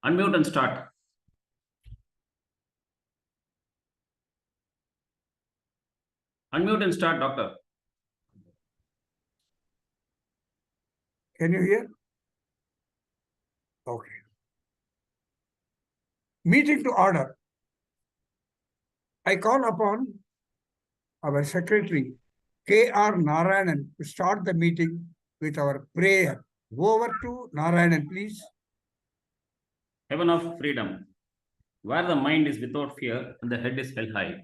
Unmute and start. Unmute and start, doctor. Can you hear? Okay. Meeting to order. I call upon our secretary, K.R. Narayanan, to start the meeting with our prayer. Over to Narayanan, please. Heaven of freedom, where the mind is without fear and the head is held high,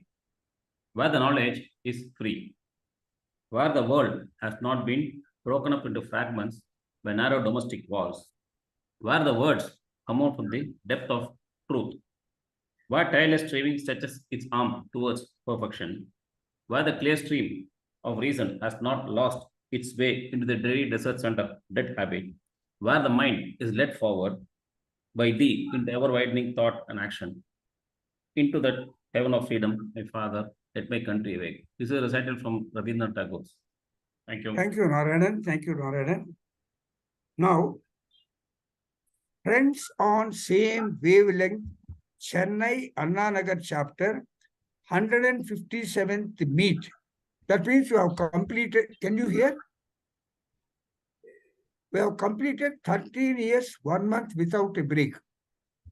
where the knowledge is free, where the world has not been broken up into fragments by narrow domestic walls, where the words come out from the depth of truth, where tireless striving stretches its arm towards perfection, where the clear stream of reason has not lost its way into the dreary deserts under dead habit, where the mind is led forward by thee into ever-widening thought and action, into that heaven of freedom, my Father, let my country awake. This is a recital from Rabindranath Tagore. Thank you. Thank you, Narayanan. Thank you, Narayanan. Now, friends on same wavelength, Chennai Anna Nagar chapter, 157th meet. That means you have completed, can you hear? We have completed 13 years, 1 month without a break.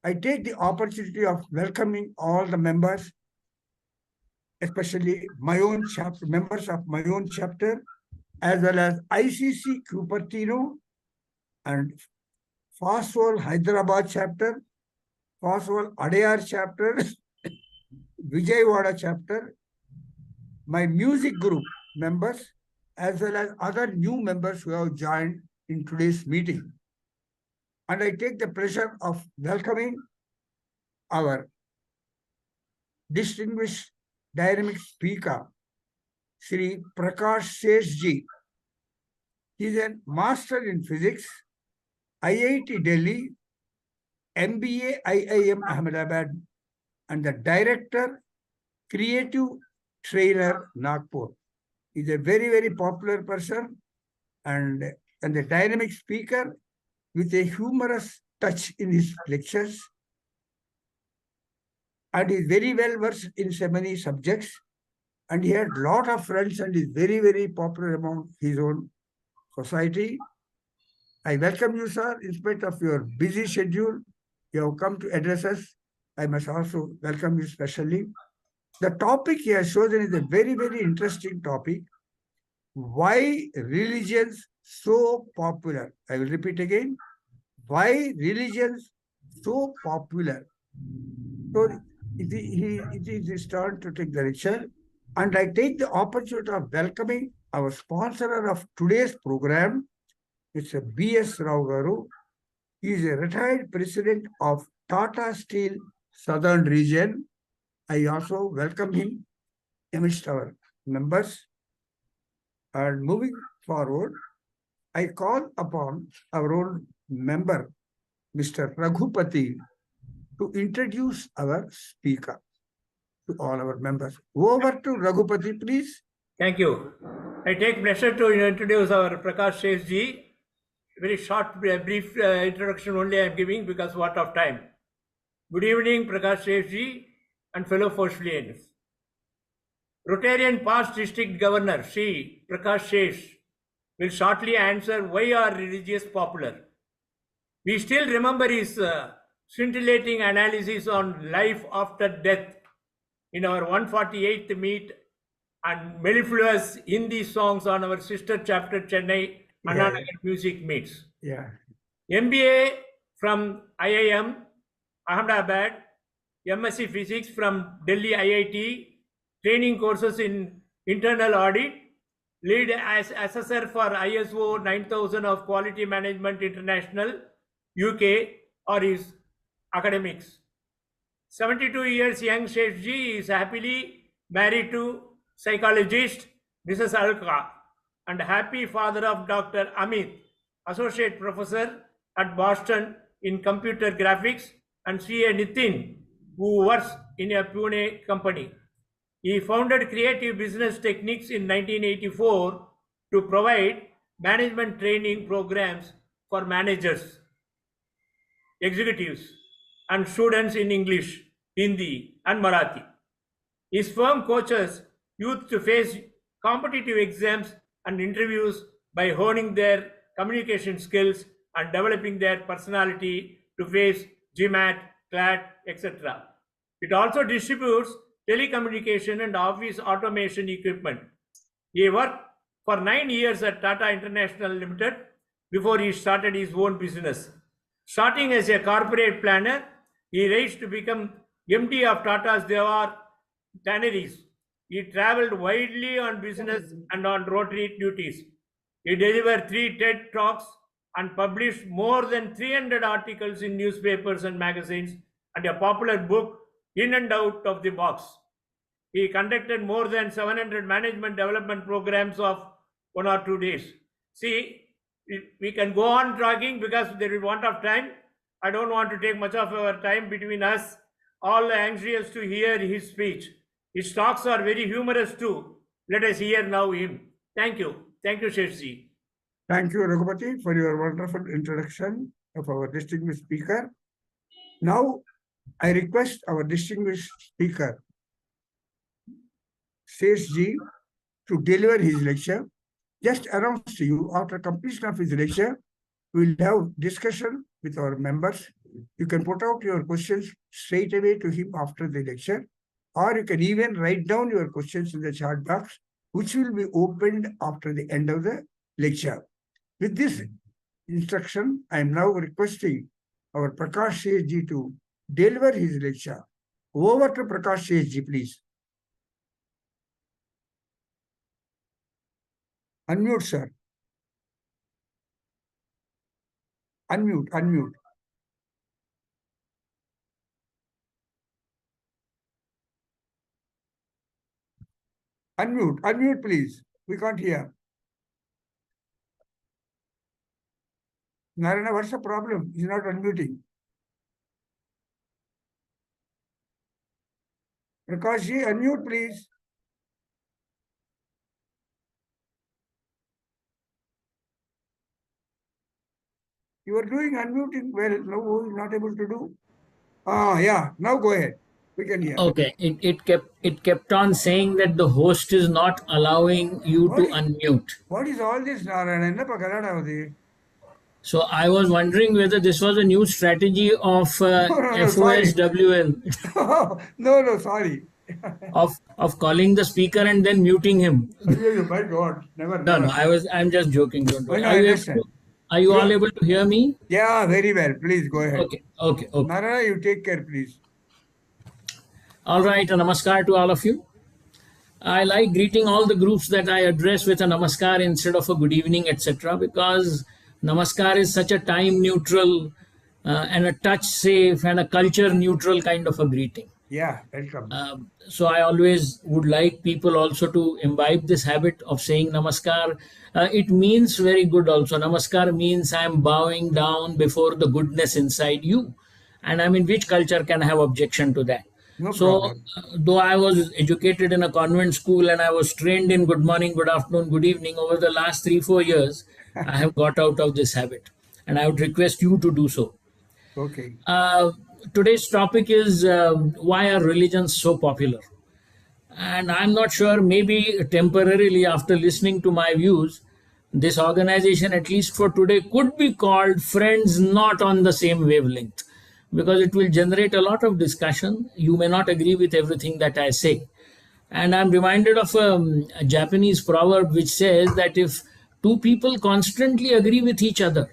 I take the opportunity of welcoming all the members, especially my own chapter, members of my own chapter, as well as ICC Cupertino and Fastwall Hyderabad chapter, Fastwall Adayar chapter, Vijayawada chapter, my music group members, as well as other new members who have joined in today's meeting. And I take the pleasure of welcoming our distinguished dynamic speaker, Sri Prakash Seshji. He is a master in physics, IIT Delhi, MBA IIM Ahmedabad, and the director, creative trainer, Nagpur. He is a very, very popular person and a dynamic speaker with a humorous touch in his lectures. And he is very well versed in so many subjects. And he had a lot of friends and is very, very popular among his own society. I welcome you, sir, in spite of your busy schedule. You have come to address us. I must also welcome you specially. The topic he has chosen is a very, very interesting topic. Why religions so popular? I will repeat again. Why religions so popular? So it is his turn to take the lecture. And I take the opportunity of welcoming our sponsor of today's program. It's a B.S. Rao Garu. He is a retired president of Tata Steel Southern Region. I also welcome him amidst our members. And moving forward, I call upon our own member, Mr. Raghupati, to introduce our speaker to all our members. Over to Raghupati, please. Thank you. I take pleasure to introduce our Prakash Seshji. Very short, brief introduction only I am giving because what of time. Good evening, Prakash Seshji and fellow Foslians. Rotarian past district governor, Sri Prakash Sesh, will shortly answer why are religious popular. We still remember his scintillating analysis on life after death in our 148th meet and mellifluous Hindi songs on our sister chapter Chennai Anna Nagar music meets. MBA from IIM Ahmedabad, MSc Physics from Delhi IIT, training courses in internal audit, lead as assessor for ISO 9000 of Quality Management International, UK, or his academics. 72 years young Seshji is happily married to psychologist Mrs. Alka and happy father of Dr. Amit, associate professor at Boston in computer graphics, and CA Nitin, who works in a Pune company. He founded Creative Business Techniques in 1984 to provide management training programs for managers, executives, and students in English, Hindi, and Marathi. His firm coaches youth to face competitive exams and interviews by honing their communication skills and developing their personality to face GMAT, CLAT, etc. It also distributes telecommunication and office automation equipment. He worked for 9 years at Tata International Limited before he started his own business. Starting as a corporate planner, he rose to become MD of Tata's Dewar Tanneries. He traveled widely on business and on Rotary duties. He delivered 3 TED Talks and published more than 300 articles in newspapers and magazines and a popular book, In and Out of the Box. He conducted more than 700 management development programs of 1 or 2 days. See, we can go on talking because there is want of time. I don't want to take much of our time between us. All anxious to hear his speech. His talks are very humorous too. Let us hear now him. Thank you. Thank you, Sheshji. Thank you, Raghupati, for your wonderful introduction of our distinguished speaker. Now, I request our distinguished speaker, Sheshji, to deliver his lecture. Just announce to you, after completion of his lecture, we will have discussion with our members. You can put out your questions straight away to him after the lecture, or you can even write down your questions in the chat box, which will be opened after the end of the lecture. With this instruction, I am now requesting our Prakash Sheshji to deliver his lecture. Over to Prakash Sheshji, please. Unmute, sir. Unmute. Unmute, please. We can't hear. Narayana, what's the problem? He's not unmuting. Prakashji, unmute, please. You are doing unmuting well. No, he's not able to do. Yeah. Now go ahead. We can hear. Okay, it kept on saying that the host is not allowing you to unmute. What is all this, Narayana? So I was wondering whether this was a new strategy of FOSWL No, sorry. of calling the speaker and then muting him. My God, never. No, I'm just joking. Don't worry. Are you Yeah. all able to hear me? Yeah, very well. Please go ahead. Okay. Narayana, you take care, please. All right, a namaskar to all of you. I like greeting all the groups that I address with a namaskar instead of a good evening, etc. because namaskar is such a time neutral and a touch safe and a culture neutral kind of a greeting. Yeah, welcome. So I always would like people also to imbibe this habit of saying namaskar. It means very good also. Namaskar means I am bowing down before the goodness inside you. And I mean, which culture can have objection to that? No So, problem. though I was educated in a convent school and I was trained in good morning, good afternoon, good evening, over the last 3-4 years, I have got out of this habit. And I would request you to do so. Okay. Today's topic is why are religions so popular? And I'm not sure, maybe temporarily after listening to my views, this organization, at least for today, could be called Friends Not on the Same Wavelength, because it will generate a lot of discussion. You may not agree with everything that I say. And I'm reminded of a Japanese proverb which says that if two people constantly agree with each other,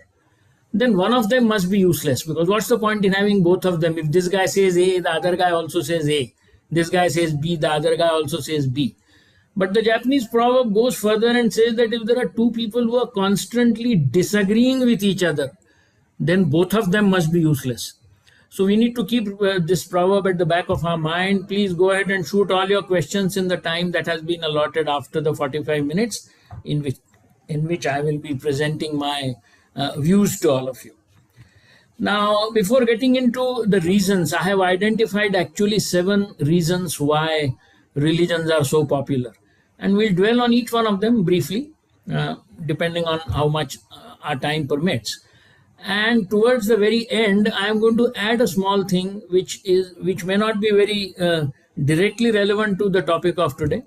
then one of them must be useless, because what's the point in having both of them? If this guy says A, the other guy also says A. This guy says B, the other guy also says B. But the Japanese proverb goes further and says that if there are two people who are constantly disagreeing with each other, then both of them must be useless. So we need to keep this proverb at the back of our mind. Please go ahead and shoot all your questions in the time that has been allotted after the 45 minutes in which I will be presenting my views to all of you. Now, before getting into the reasons, I have identified actually 7 reasons why religions are so popular. And we'll dwell on each one of them briefly, depending on how much our time permits. And towards the very end, I am going to add a small thing which may not be very directly relevant to the topic of today,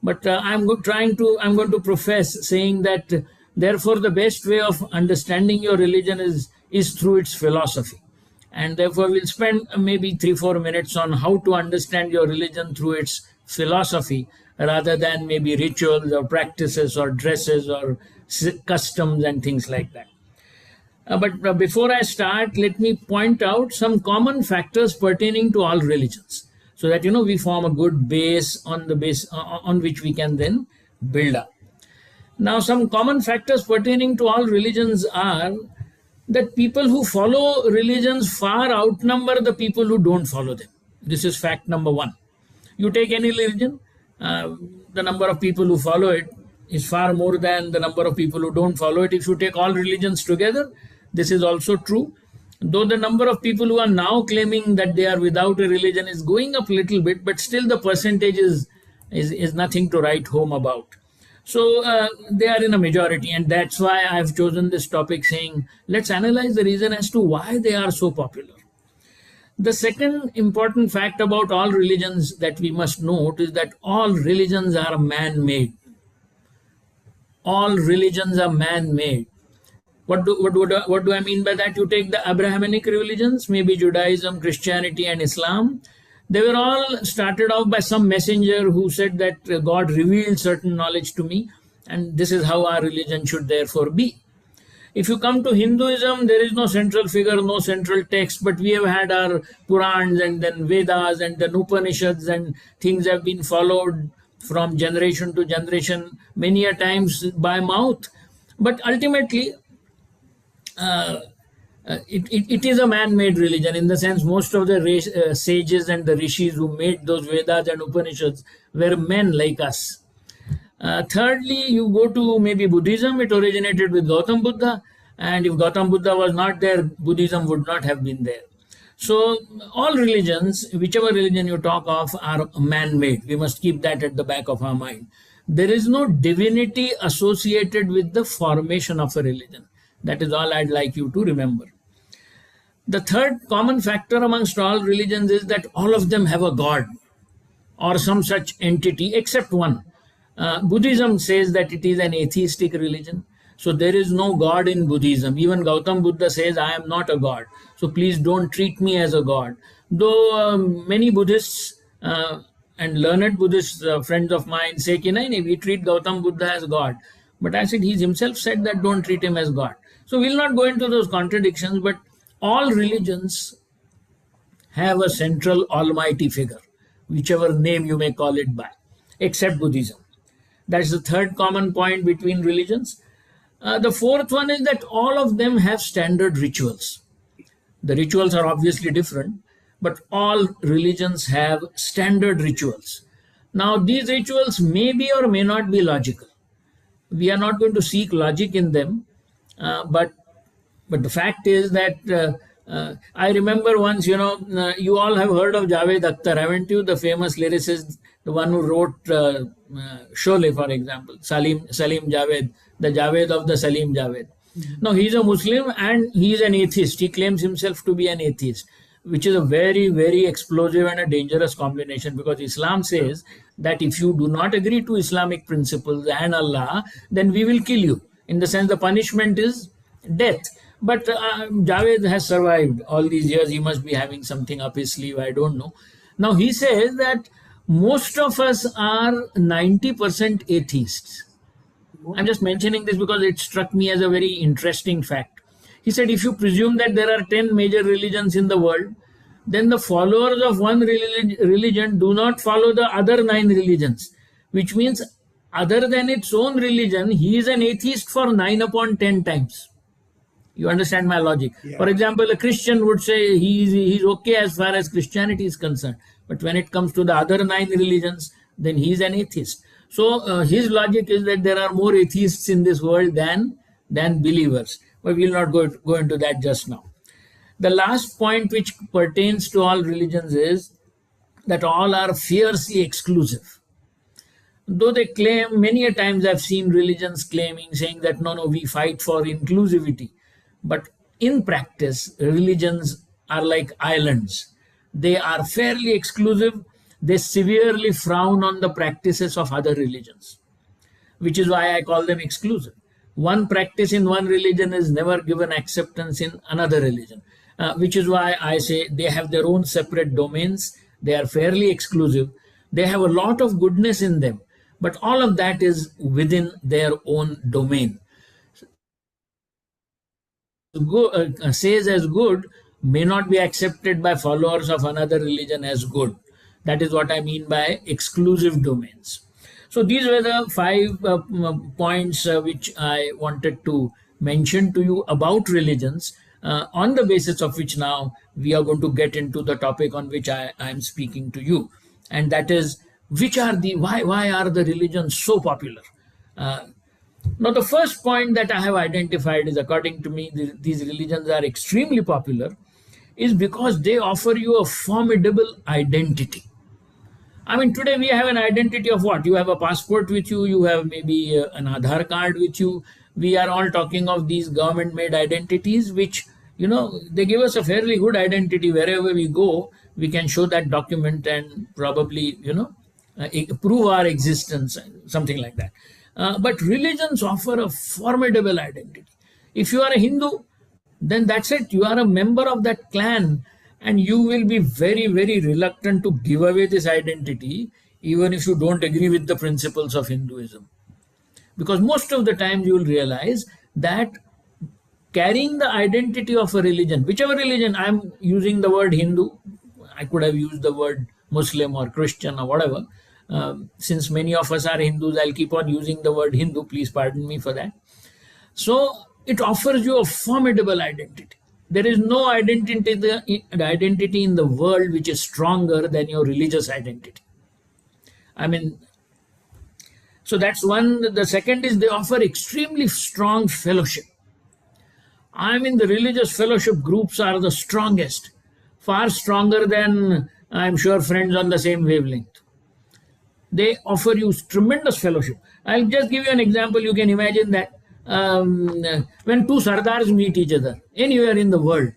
but I'm going to profess saying that therefore the best way of understanding your religion is through its philosophy. And therefore we'll spend maybe 3-4 minutes on how to understand your religion through its philosophy, rather than maybe rituals or practices or dresses or customs and things like that. But before I start, let me point out some common factors pertaining to all religions, so that we form a good base on which we can then build up. Now, some common factors pertaining to all religions are that people who follow religions far outnumber the people who don't follow them. This is fact number one. You take any religion, the number of people who follow it is far more than the number of people who don't follow it. If you take all religions together, this is also true. Though the number of people who are now claiming that they are without a religion is going up a little bit, but still the percentage is nothing to write home about. So they are in a majority, and that's why I've chosen this topic, saying let's analyze the reason as to why they are so popular. The second important fact about all religions that we must note is that all religions are man-made. All religions are man-made. What do I mean by that? You take the Abrahamic religions, maybe Judaism, Christianity, and Islam. They were all started off by some messenger who said that God revealed certain knowledge to me, and this is how our religion should therefore be. If you come to Hinduism, there is no central figure, no central text, but we have had our Purans and then Vedas and then Upanishads, and things have been followed from generation to generation, many a times by mouth. But ultimately, it is a man-made religion, in the sense most of the sages and the rishis who made those Vedas and Upanishads were men like us. Thirdly, you go to maybe Buddhism. It originated with Gautam Buddha, and if Gautam Buddha was not there, Buddhism would not have been there. So all religions, whichever religion you talk of, are man-made. We must keep that at the back of our mind. There is no divinity associated with the formation of a religion. That is all I'd like you to remember. The third common factor amongst all religions is that all of them have a god or some such entity, except one. Buddhism says that it is an atheistic religion. So there is no god in Buddhism. Even Gautam Buddha says, I am not a god. So please don't treat me as a god. Though many Buddhists and learned Buddhist friends of mine say, we treat Gautam Buddha as God. But I said, he himself said that don't treat him as God. So we'll not go into those contradictions, but all religions have a central almighty figure, whichever name you may call it by, except Buddhism. That's the third common point between religions. The fourth one is that all of them have standard rituals. The rituals are obviously different, but all religions have standard rituals. Now, these rituals may be or may not be logical. We are not going to seek logic in them, but the fact is that I remember once, you all have heard of Javed Akhtar, haven't you? The famous lyricist, the one who wrote Sholay, for example, Salim Javed, the Javed of the Salim Javed. Now, he's a Muslim and he's an atheist. He claims himself to be an atheist, which is a very, very explosive and a dangerous combination, because Islam says that if you do not agree to Islamic principles and Allah, then we will kill you. In the sense, the punishment is death. But Javed has survived all these years. He must be having something up his sleeve. I don't know. Now, he says that most of us are 90% atheists. I'm just mentioning this because it struck me as a very interesting fact. He said, if you presume that there are 10 major religions in the world, then the followers of one religion do not follow the other 9 religions, which means other than its own religion, he is an atheist for 9 upon 10 times. You understand my logic? Yeah. For example, a Christian would say he's okay as far as Christianity is concerned. But when it comes to the other 9 religions, then he's an atheist. So his logic is that there are more atheists in this world than believers. But we'll not go into that just now. The last point which pertains to all religions is that all are fiercely exclusive. Though they claim, many a times I've seen religions saying that no, we fight for inclusivity. But in practice, religions are like islands. They are fairly exclusive. They severely frown on the practices of other religions, which is why I call them exclusive. One practice in one religion is never given acceptance in another religion, which is why I say they have their own separate domains. They are fairly exclusive. They have a lot of goodness in them, but all of that is within their own domain. Says as good may not be accepted by followers of another religion as good. That is what I mean by exclusive domains. So these were the 5 points which I wanted to mention to you about religions, on the basis of which now we are going to get into the topic on which I am speaking to you, and that is why are the religions so popular? Now, the first point that I have identified is, according to me, these religions are extremely popular is because they offer you a formidable identity. I mean, today we have an identity of what? You have a passport with you, you have maybe an Aadhaar card with you. We are all talking of these government-made identities, which, they give us a fairly good identity. Wherever we go, we can show that document and probably, prove our existence, something like that. But religions offer a formidable identity. If you are a Hindu, then that's it. You are a member of that clan, and you will be very, very reluctant to give away this identity, even if you don't agree with the principles of Hinduism. Because most of the time you will realize that carrying the identity of a religion, whichever religion, I'm using the word Hindu, I could have used the word Muslim or Christian or whatever. Since many of us are Hindus, I'll keep on using the word Hindu. Please pardon me for that. So it offers you a formidable identity. There is no identity in the world which is stronger than your religious identity. I mean, so that's one. The second is they offer extremely strong fellowship. I mean, the religious fellowship groups are the strongest, far stronger than, I'm sure, friends on the same wavelength. They offer you tremendous fellowship. I'll just give you an example. You can imagine that when two Sardars meet each other anywhere in the world,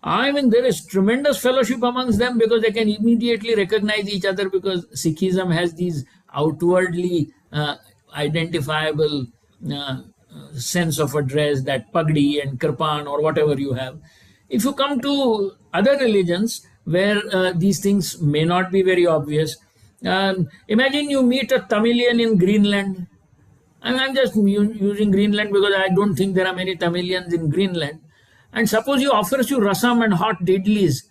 I mean, there is tremendous fellowship amongst them because they can immediately recognize each other, because Sikhism has these outwardly identifiable sense of address, that pagdi and kirpan or whatever you have. If you come to other religions where these things may not be very obvious, imagine you meet a Tamilian in Greenland. I'm just using Greenland because I don't think there are many Tamilians in Greenland. And suppose he offers you rasam and hot idlis.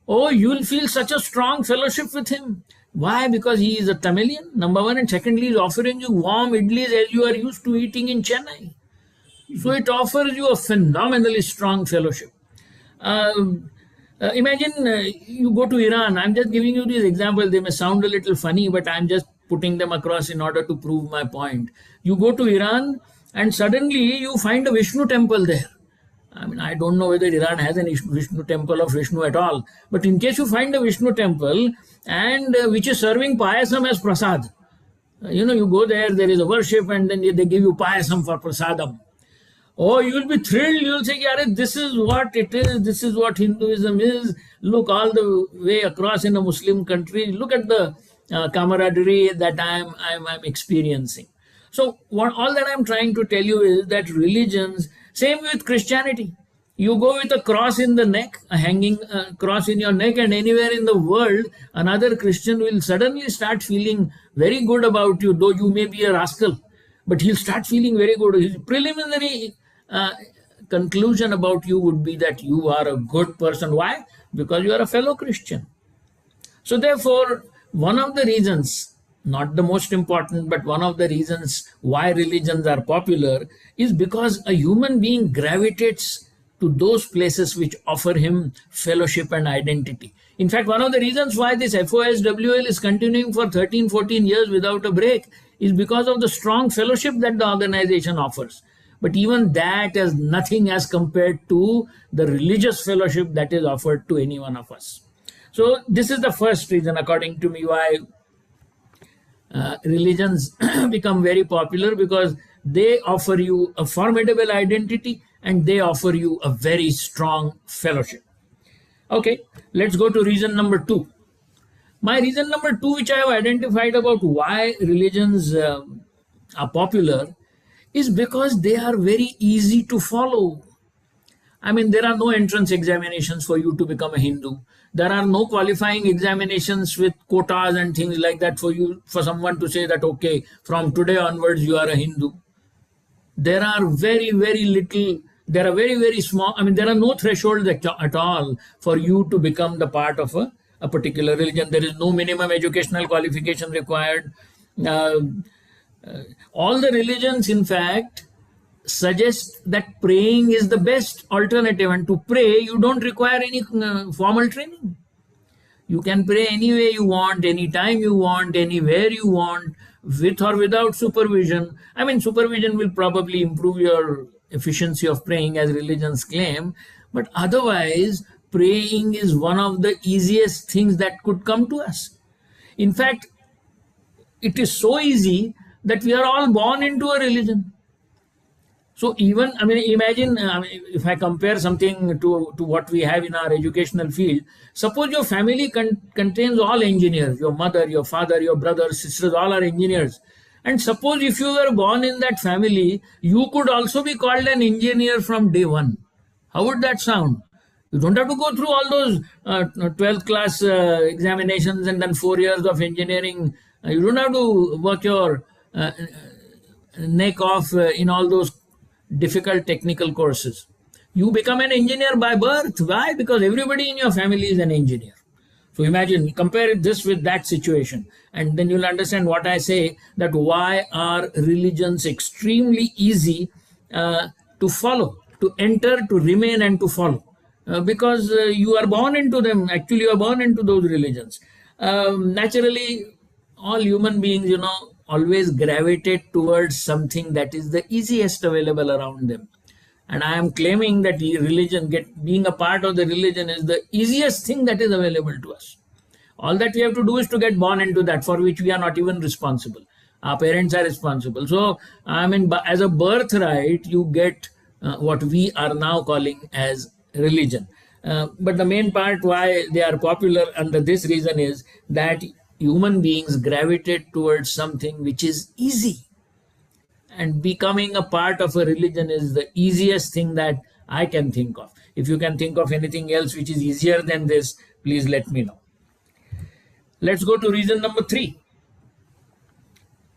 Oh, you'll feel such a strong fellowship with him. Why? Because he is a Tamilian, number one. And secondly, he's offering you warm idlis as you are used to eating in Chennai. So it offers you a phenomenally strong fellowship. Imagine you go to Iran. I'm just giving you these examples. They may sound a little funny, but I'm just putting them across in order to prove my point. You go to Iran and suddenly you find a Vishnu temple there. I mean, I don't know whether Iran has a Vishnu temple of Vishnu at all. But in case you find a Vishnu temple and which is serving payasam as prasad, you go there, there is a worship, and then they give you payasam for prasadam. Oh, you'll be thrilled. You'll say, "Yare, this is what it is. This is what Hinduism is. Look all the way across in a Muslim country. Look at the camaraderie that I'm experiencing." So all that I'm trying to tell you is that religions, same with Christianity. You go with a cross in the neck, a hanging cross in your neck, and anywhere in the world, another Christian will suddenly start feeling very good about you, though you may be a rascal. But he'll start feeling very good. His preliminary conclusion about you would be that you are a good person. Why? Because you are a fellow Christian. So therefore, one of the reasons, not the most important, but one of the reasons why religions are popular is because a human being gravitates to those places which offer him fellowship and identity. In fact, one of the reasons why this FOSWL is continuing for 13, 14 years without a break is because of the strong fellowship that the organization offers. But even that is nothing as compared to the religious fellowship that is offered to any one of us. So this is the first reason, according to me, why religions become very popular, because they offer you a formidable identity. and they offer you a very strong fellowship. Okay, let's go to reason number 2. My reason number 2, which I have identified about why religions are popular, is because they are very easy to follow. I mean, there are no entrance examinations for you to become a Hindu. There are no qualifying examinations with quotas and things like that for someone to say that, okay, from today onwards you are a Hindu. There are very, very little, there are very, very small, I mean, there are no thresholds at all for you to become the part of a particular religion. There is no minimum educational qualification required. All the religions, in fact, suggest that praying is the best alternative, and to pray you don't require any formal training. You can pray any way you want, anytime you want, anywhere you want, with or without supervision. I mean, supervision will probably improve your efficiency of praying, as religions claim, but otherwise praying is one of the easiest things that could come to us. In fact, it is so easy that we are all born into a religion. So even, I mean, imagine if I compare something to what we have in our educational field. Suppose your family contains all engineers, your mother, your father, your brothers, sisters, all are engineers. And suppose if you were born in that family, you could also be called an engineer from day one. How would that sound? You don't have to go through all those 12th class examinations and then 4 years of engineering. You don't have to work your neck off in all those difficult technical courses. You become an engineer by birth. Why? Because everybody in your family is an engineer. So imagine, compare this with that situation, and then you'll understand what I say, that why are religions extremely easy to follow, to enter, to remain, and to follow. Because you are born into them. Actually, you are born into those religions. Naturally, all human beings, always gravitate towards something that is the easiest available around them. And I am claiming that religion, being a part of the religion, is the easiest thing that is available to us. All that we have to do is to get born into that, for which we are not even responsible. Our parents are responsible. So, I mean, as a birthright, you get what we are now calling as religion. But the main part why they are popular under this reason is that human beings gravitate towards something which is easy. And becoming a part of a religion is the easiest thing that I can think of. If you can think of anything else which is easier than this, please let me know. Let's go to reason number 3.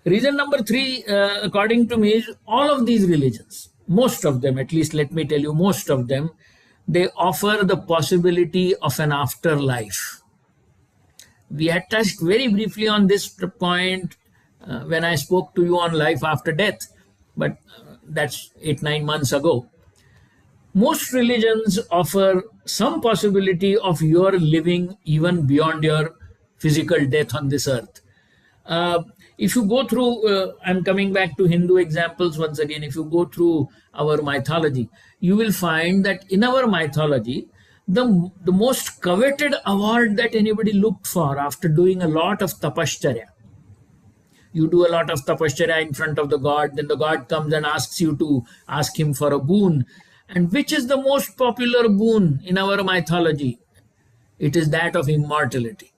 Reason number 3, according to me, is all of these religions, most of them, at least let me tell you, most of them, they offer the possibility of an afterlife. We had touched very briefly on this point when I spoke to you on life after death, but that's 8-9 months ago. Most religions offer some possibility of your living even beyond your physical death on this earth. If you go through, I'm coming back to Hindu examples once again, if you go through our mythology, you will find that in our mythology, the most coveted award that anybody looked for after doing a lot of tapashcharya. You do a lot of tapashcharya in front of the god, then the god comes and asks you to ask him for a boon. And which is the most popular boon in our mythology? It is that of immortality.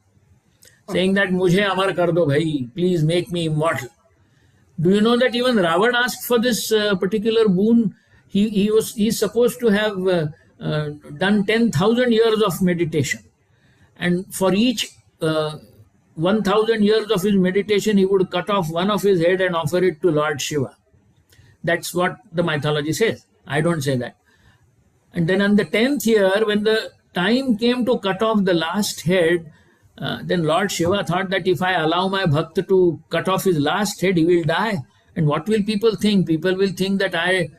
Saying that, Mujhe amar kar do bhai, please make me immortal. Do you know that even Ravan asked for this particular boon? He's supposed to have done 10,000 years of meditation, and for each 1,000 years of his meditation he would cut off one of his head and offer it to Lord Shiva. That's what the mythology says. I don't say that. And then on the 10th year, when the time came to cut off the last head, then Lord Shiva thought that if I allow my bhakta to cut off his last head, he will die. And what will people think? People will think that I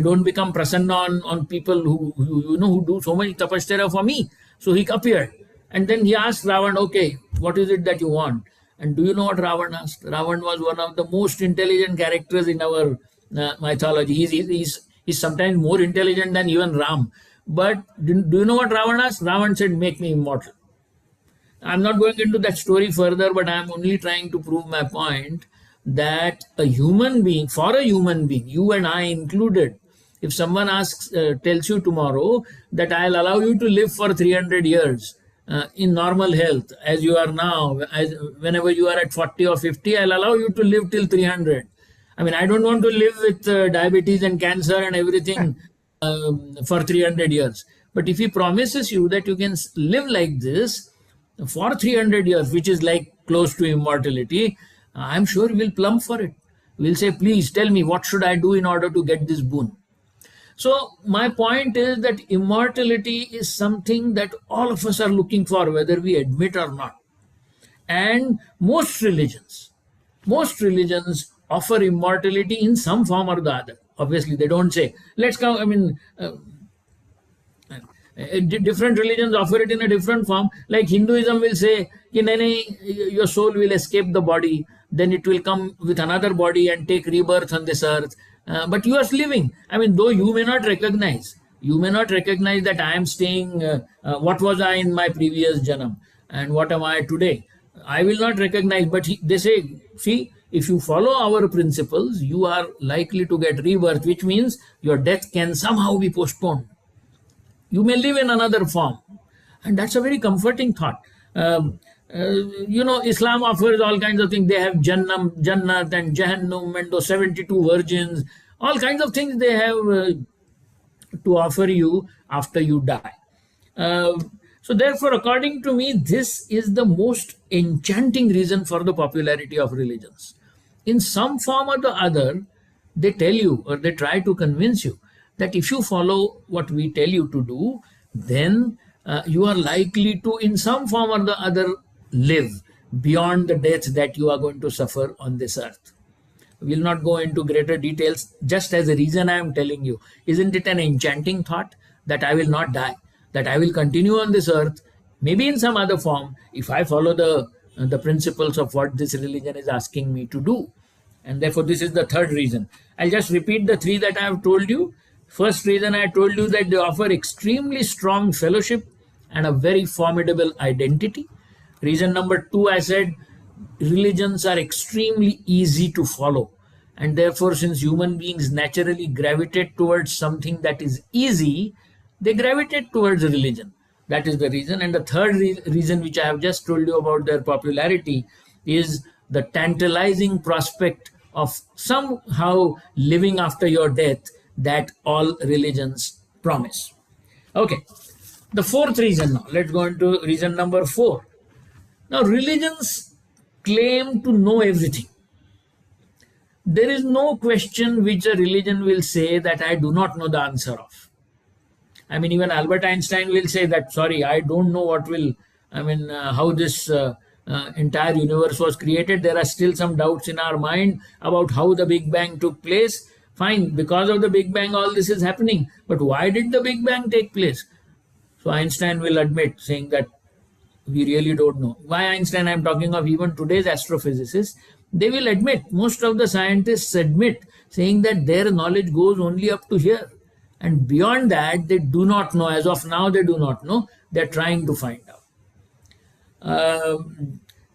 don't become prasanna on people who do so many tapasya for me. So he appeared. And then he asked Ravan, okay, what is it that you want? And do you know what Ravan asked? Ravan was one of the most intelligent characters in our mythology. He's sometimes more intelligent than even Ram. But do you know what Ravan asked? Ravan said, make me immortal. I'm not going into that story further, but I'm only trying to prove my point that a human being, for a human being, you and I included, If someone tells you tomorrow that I'll allow you to live for 300 years in normal health as you are now, whenever you are at 40 or 50, I'll allow you to live till 300. I mean, I don't want to live with diabetes and cancer and everything for 300 years. But if he promises you that you can live like this for 300 years, which is like close to immortality, I'm sure we'll plump for it. We'll say, please tell me, what should I do in order to get this boon? So my point is that immortality is something that all of us are looking for, whether we admit or not. And most religions offer immortality in some form or the other. Obviously, they don't say, let's come, I mean, different religions offer it in a different form. Like Hinduism will say, your soul will escape the body, then it will come with another body and take rebirth on this earth. But you are living. I mean, though you may not recognize that I am staying, what was I in my previous janam and what am I today? I will not recognize, but they say, see, if you follow our principles, you are likely to get rebirth, which means your death can somehow be postponed. You may live in another form. And that's a very comforting thought. Islam offers all kinds of things. They have Jannat and Jahannam and those 72 virgins. All kinds of things they have to offer you after you die. So therefore, according to me, this is the most enchanting reason for the popularity of religions. In some form or the other, they tell you or they try to convince you that if you follow what we tell you to do, then you are likely to, in some form or the other, live beyond the death that you are going to suffer on this earth. We will not go into greater details, just as a reason I am telling you. Isn't it an enchanting thought that I will not die, that I will continue on this earth, maybe in some other form, if I follow the principles of what this religion is asking me to do. And therefore, this is the third reason. I'll just repeat the three that I have told you. First reason, I told you that they offer extremely strong fellowship and a very formidable identity. Reason number two, I said, religions are extremely easy to follow. And therefore, since human beings naturally gravitate towards something that is easy, they gravitate towards religion. That is the reason. And the third reason, which I have just told you about their popularity, is the tantalizing prospect of somehow living after your death that all religions promise. Okay, the fourth reason now. Let's go into reason number 4. Now, religions claim to know everything. There is no question which a religion will say that I do not know the answer of. I mean, even Albert Einstein will say that, sorry, I don't know how this entire universe was created. There are still some doubts in our mind about how the Big Bang took place. Fine, because of the Big Bang, all this is happening. But why did the Big Bang take place? So Einstein will admit, saying that we really don't know. Why Einstein? I'm talking of even today's astrophysicists. They will admit, most of the scientists admit, saying that their knowledge goes only up to here. And beyond that, they do not know. As of now, they do not know. They're trying to find out.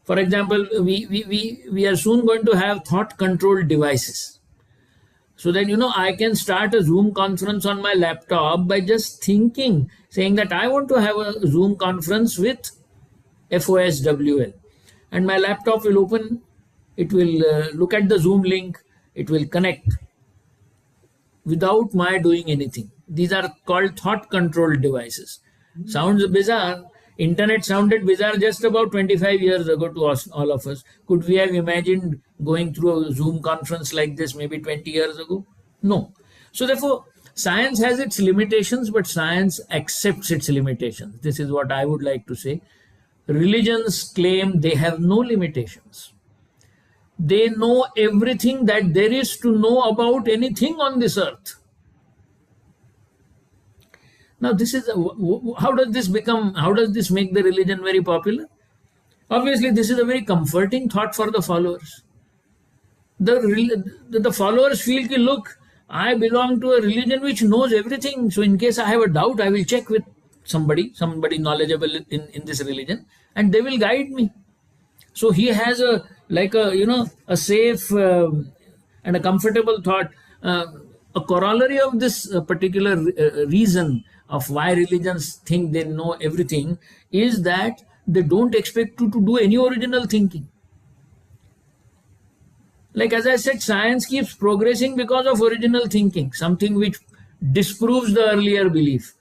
For example, we are soon going to have thought-controlled devices. So that, I can start a Zoom conference on my laptop by just thinking, saying that I want to have a Zoom conference with FOSWL. And my laptop will open, it will look at the Zoom link, it will connect without my doing anything. These are called thought-controlled devices. Sounds bizarre. Internet sounded bizarre just about 25 years ago to us, all of us. Could we have imagined going through a Zoom conference like this maybe 20 years ago? No. So therefore, science has its limitations, but science accepts its limitations. This is what I would like to say. Religions claim they have no limitations. They know everything that there is to know about anything on this earth. Now, this is how does this make the religion very popular? Obviously, this is a very comforting thought for the followers. The followers feel, look, I belong to a religion which knows everything. So in case I have a doubt, I will check with somebody knowledgeable in this religion, and they will guide me. So he has a safe and a comfortable thought. a corollary of this particular reason of why religions think they know everything is that they don't expect you to do any original thinking. Like as I said, science keeps progressing because of original thinking, something which disproves the earlier belief.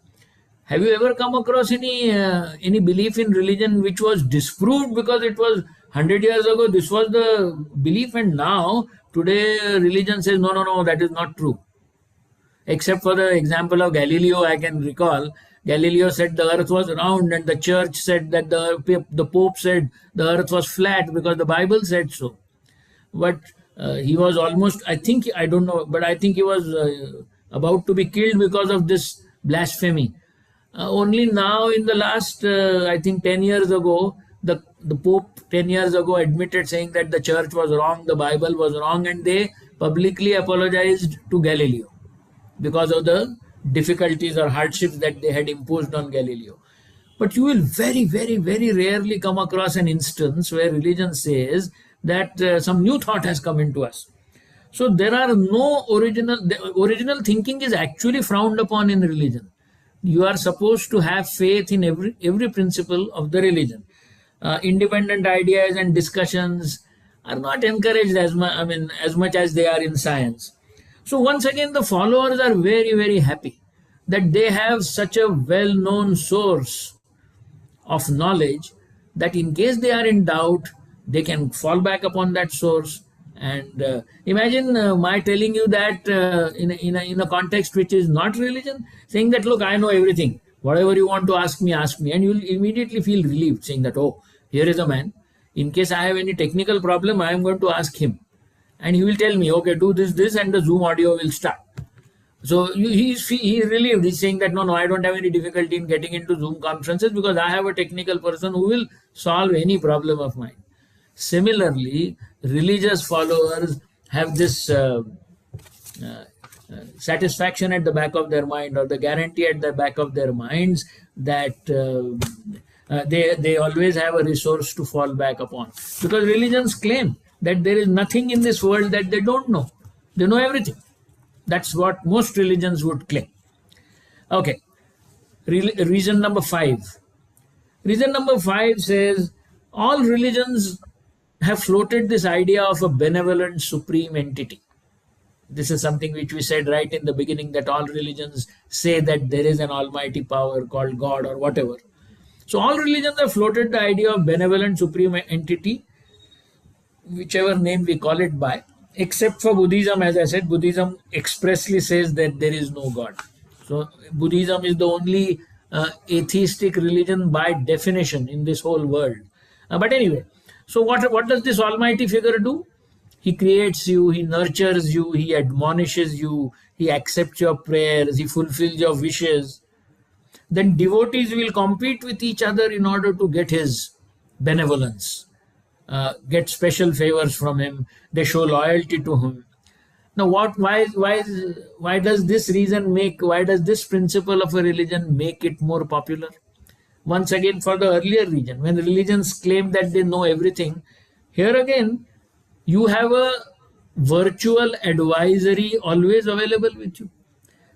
Have you ever come across any belief in religion which was disproved because it was 100 years ago? This was the belief, and now today religion says no, that is not true. Except for the example of Galileo, I can recall. Galileo said the earth was round, and the church said that the Pope said the earth was flat because the Bible said so. But he was almost, I don't know, but I think he was about to be killed because of this blasphemy. Only now in the last, I think 10 years ago, the Pope 10 years ago admitted, saying that the church was wrong, the Bible was wrong, and they publicly apologized to Galileo because of the difficulties or hardships that they had imposed on Galileo. But you will very, very, very rarely come across an instance where religion says that some new thought has come into us. So there are no original thinking is actually frowned upon in religion. You are supposed to have faith in every principle of the religion. Independent ideas and discussions are not encouraged as much as they are in science. So once again, the followers are very, very happy that they have such a well-known source of knowledge that in case they are in doubt, they can fall back upon that source. And imagine my telling you that in a context which is not religion, saying that, look, I know everything. Whatever you want to ask me, and you'll immediately feel relieved, saying that, oh, here is a man. In case I have any technical problem, I am going to ask him. And he will tell me, okay, do this, and the Zoom audio will start. So he's relieved. He's saying that, no, I don't have any difficulty in getting into Zoom conferences because I have a technical person who will solve any problem of mine. Similarly, religious followers have this satisfaction at the back of their mind, or the guarantee at the back of their minds that they always have a resource to fall back upon. Because religions claim that there is nothing in this world that they don't know. They know everything. That's what most religions would claim. Okay, reason number 5. Reason number 5 says all religions have floated this idea of a benevolent supreme entity. This is something which we said right in the beginning, that all religions say that there is an almighty power called God or whatever. So all religions have floated the idea of benevolent supreme entity, whichever name we call it by, except for Buddhism. As I said, Buddhism expressly says that there is no God. So Buddhism is the only atheistic religion by definition in this whole world. But anyway, so what does this almighty figure do? He creates you, he nurtures you, he admonishes you, he accepts your prayers, he fulfills your wishes. Then devotees will compete with each other in order to get his benevolence, get special favors from him. They show loyalty to him. Now, why does this principle of a religion make it more popular? Once again, for the earlier religion, when religions claim that they know everything, here again, you have a virtual advisory always available with you.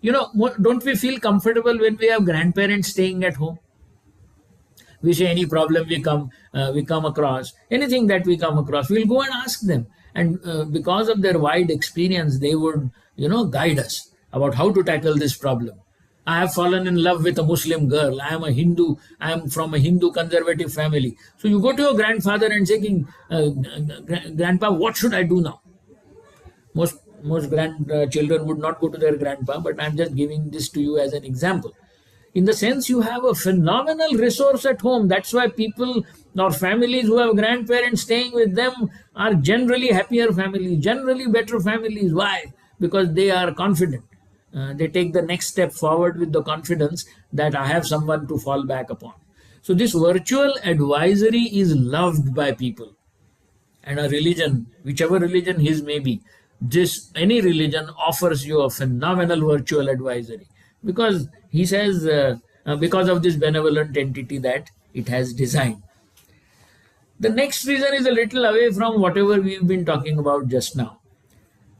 You know, don't we feel comfortable when we have grandparents staying at home? We say any problem we come across, anything that we come across, we'll go and ask them. And because of their wide experience, they would, guide us about how to tackle this problem. I have fallen in love with a Muslim girl. I am a Hindu. I am from a Hindu conservative family. So you go to your grandfather and say, Grandpa, what should I do now? Most grandchildren would not go to their grandpa, but I'm just giving this to you as an example. In the sense, you have a phenomenal resource at home. That's why people or families who have grandparents staying with them are generally happier families, generally better families. Why? Because they are confident. They take the next step forward with the confidence that I have someone to fall back upon. So this virtual advisory is loved by people. And a religion, whichever religion his may be, any religion offers you a phenomenal virtual advisory. Because he says, because of this benevolent entity that it has designed. The next reason is a little away from whatever we've been talking about just now.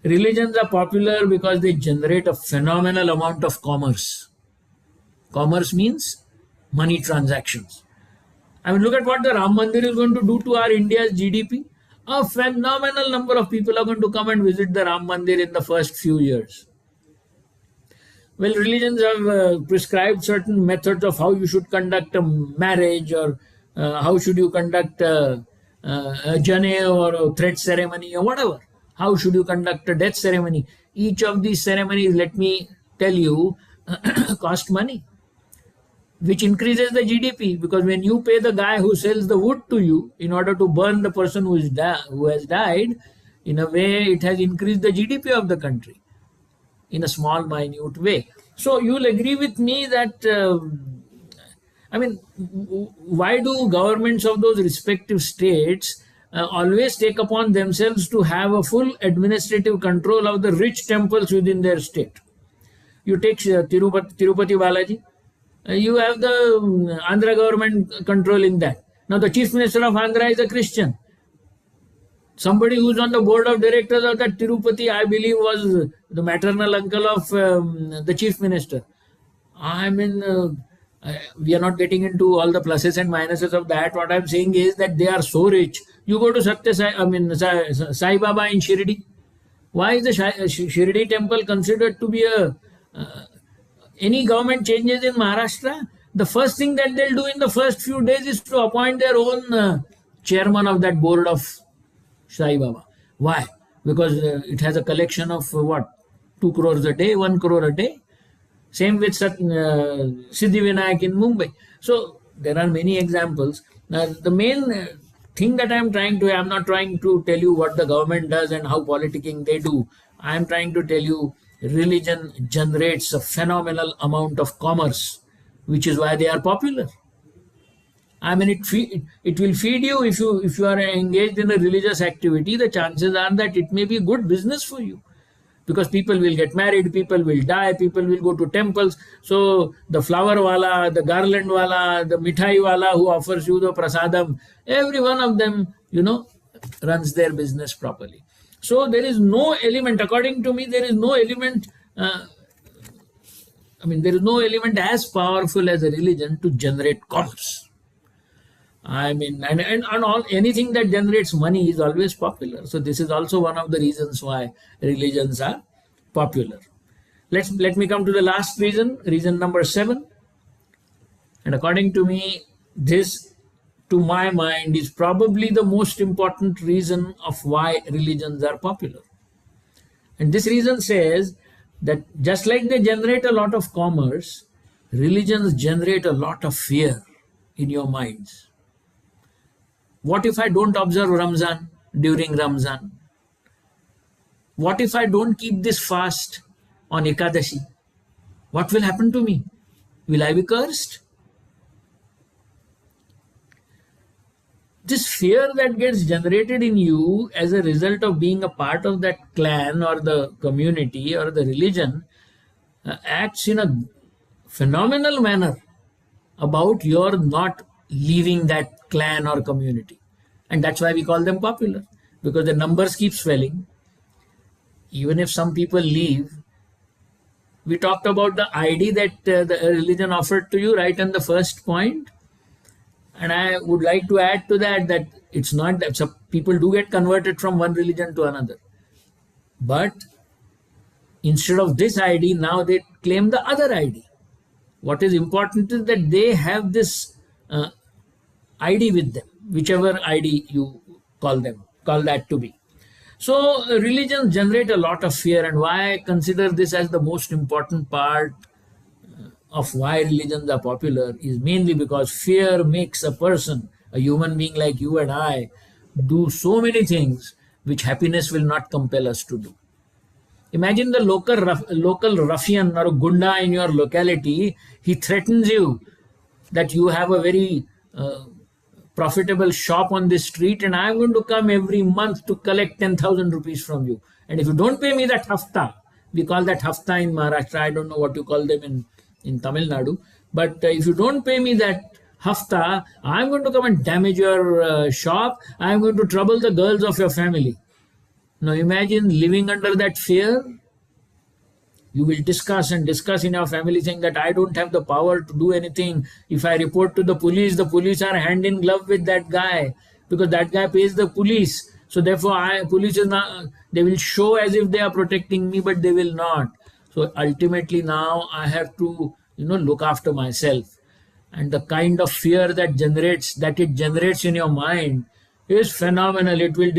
Religions are popular because they generate a phenomenal amount of commerce. Commerce means money transactions. I mean, look at what the Ram Mandir is going to do to our India's GDP. A phenomenal number of people are going to come and visit the Ram Mandir in the first few years. Well, religions have prescribed certain methods of how you should conduct a marriage, or how should you conduct a janay or a thread ceremony or whatever. How should you conduct a death ceremony? Each of these ceremonies, let me tell you, cost money, which increases the GDP, because when you pay the guy who sells the wood to you in order to burn the person who has died, in a way it has increased the GDP of the country in a small, minute way. So you'll agree with me that, I mean, why do governments of those respective states always take upon themselves to have a full administrative control of the rich temples within their state? You take Tirupati Balaji, you have the Andhra government controlling that. Now the chief minister of Andhra is a Christian. Somebody who's on the board of directors of that Tirupati, I believe, was the maternal uncle of the chief minister. I mean, we are not getting into all the pluses and minuses of that. What I'm saying is that they are so rich. You go to Sai Baba in Shirdi. Why is the Shirdi temple considered to be a... any government changes in Maharashtra, the first thing that they'll do in the first few days is to appoint their own chairman of that board of Sai Baba. Why? Because it has a collection of 2 crores a day, 1 crore a day. Same with Siddhivinayak in Mumbai. So there are many examples. Now, the main thing that I'm not trying to tell you what the government does and how politicking they do. I'm trying to tell you religion generates a phenomenal amount of commerce, which is why they are popular. I mean, it will feed you if you are engaged in a religious activity. The chances are that it may be good business for you, because people will get married, people will die, people will go to temples. So the flower wala, the garland wala, the mithai wala who offers you the prasadam, every one of them, runs their business properly. So there is no element, according to me, there is no element, there is no element as powerful as a religion to generate commerce. I mean, and all, anything that generates money is always popular. So this is also one of the reasons why religions are popular. Let me come to the last reason number 7. And according to me, this, to my mind, is probably the most important reason of why religions are popular. And this reason says that just like they generate a lot of commerce, religions generate a lot of fear in your minds. What if I don't observe Ramzan during Ramzan? What if I don't keep this fast on Ekadashi? What will happen to me? Will I be cursed? This fear that gets generated in you as a result of being a part of that clan or the community or the religion acts in a phenomenal manner about your not leaving that clan or community. And that's why we call them popular, because the numbers keep swelling. Even if some people leave, we talked about the ID that the religion offered to you right in the first point. And I would like to add to that it's not that some people do get converted from one religion to another. But instead of this ID, now they claim the other ID. What is important is that they have this ID with them, whichever ID you call that to be. So religions generate a lot of fear, and why I consider this as the most important part of why religions are popular is mainly because fear makes a person, a human being like you and I, do so many things which happiness will not compel us to do. Imagine the local ruffian or gunda in your locality. He threatens you that you have a very profitable shop on this street and I'm going to come every month to collect 10,000 rupees from you. And if you don't pay me that hafta, we call that hafta in Maharashtra, I don't know what you call them in Tamil Nadu, but if you don't pay me that hafta, I'm going to come and damage your shop, I'm going to trouble the girls of your family. Now imagine living under that fear. You will discuss and discuss in your family saying that I don't have the power to do anything. If I report to the police are hand in glove with that guy because that guy pays the police. So therefore, police is not, they will show as if they are protecting me, but they will not. So ultimately now I have to, look after myself. And the kind of fear that it generates in your mind is phenomenal. It will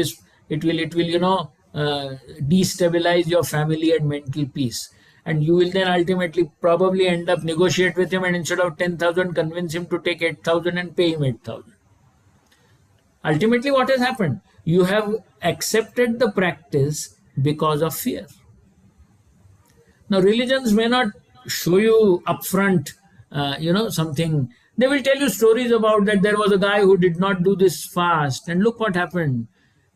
destabilize your family and mental peace. And you will then ultimately probably end up negotiate with him, and instead of 10,000, convince him to take 8,000 and pay him 8,000. Ultimately, what has happened? You have accepted the practice because of fear. Now, religions may not show you upfront, something. They will tell you stories about that there was a guy who did not do this fast, and look what happened.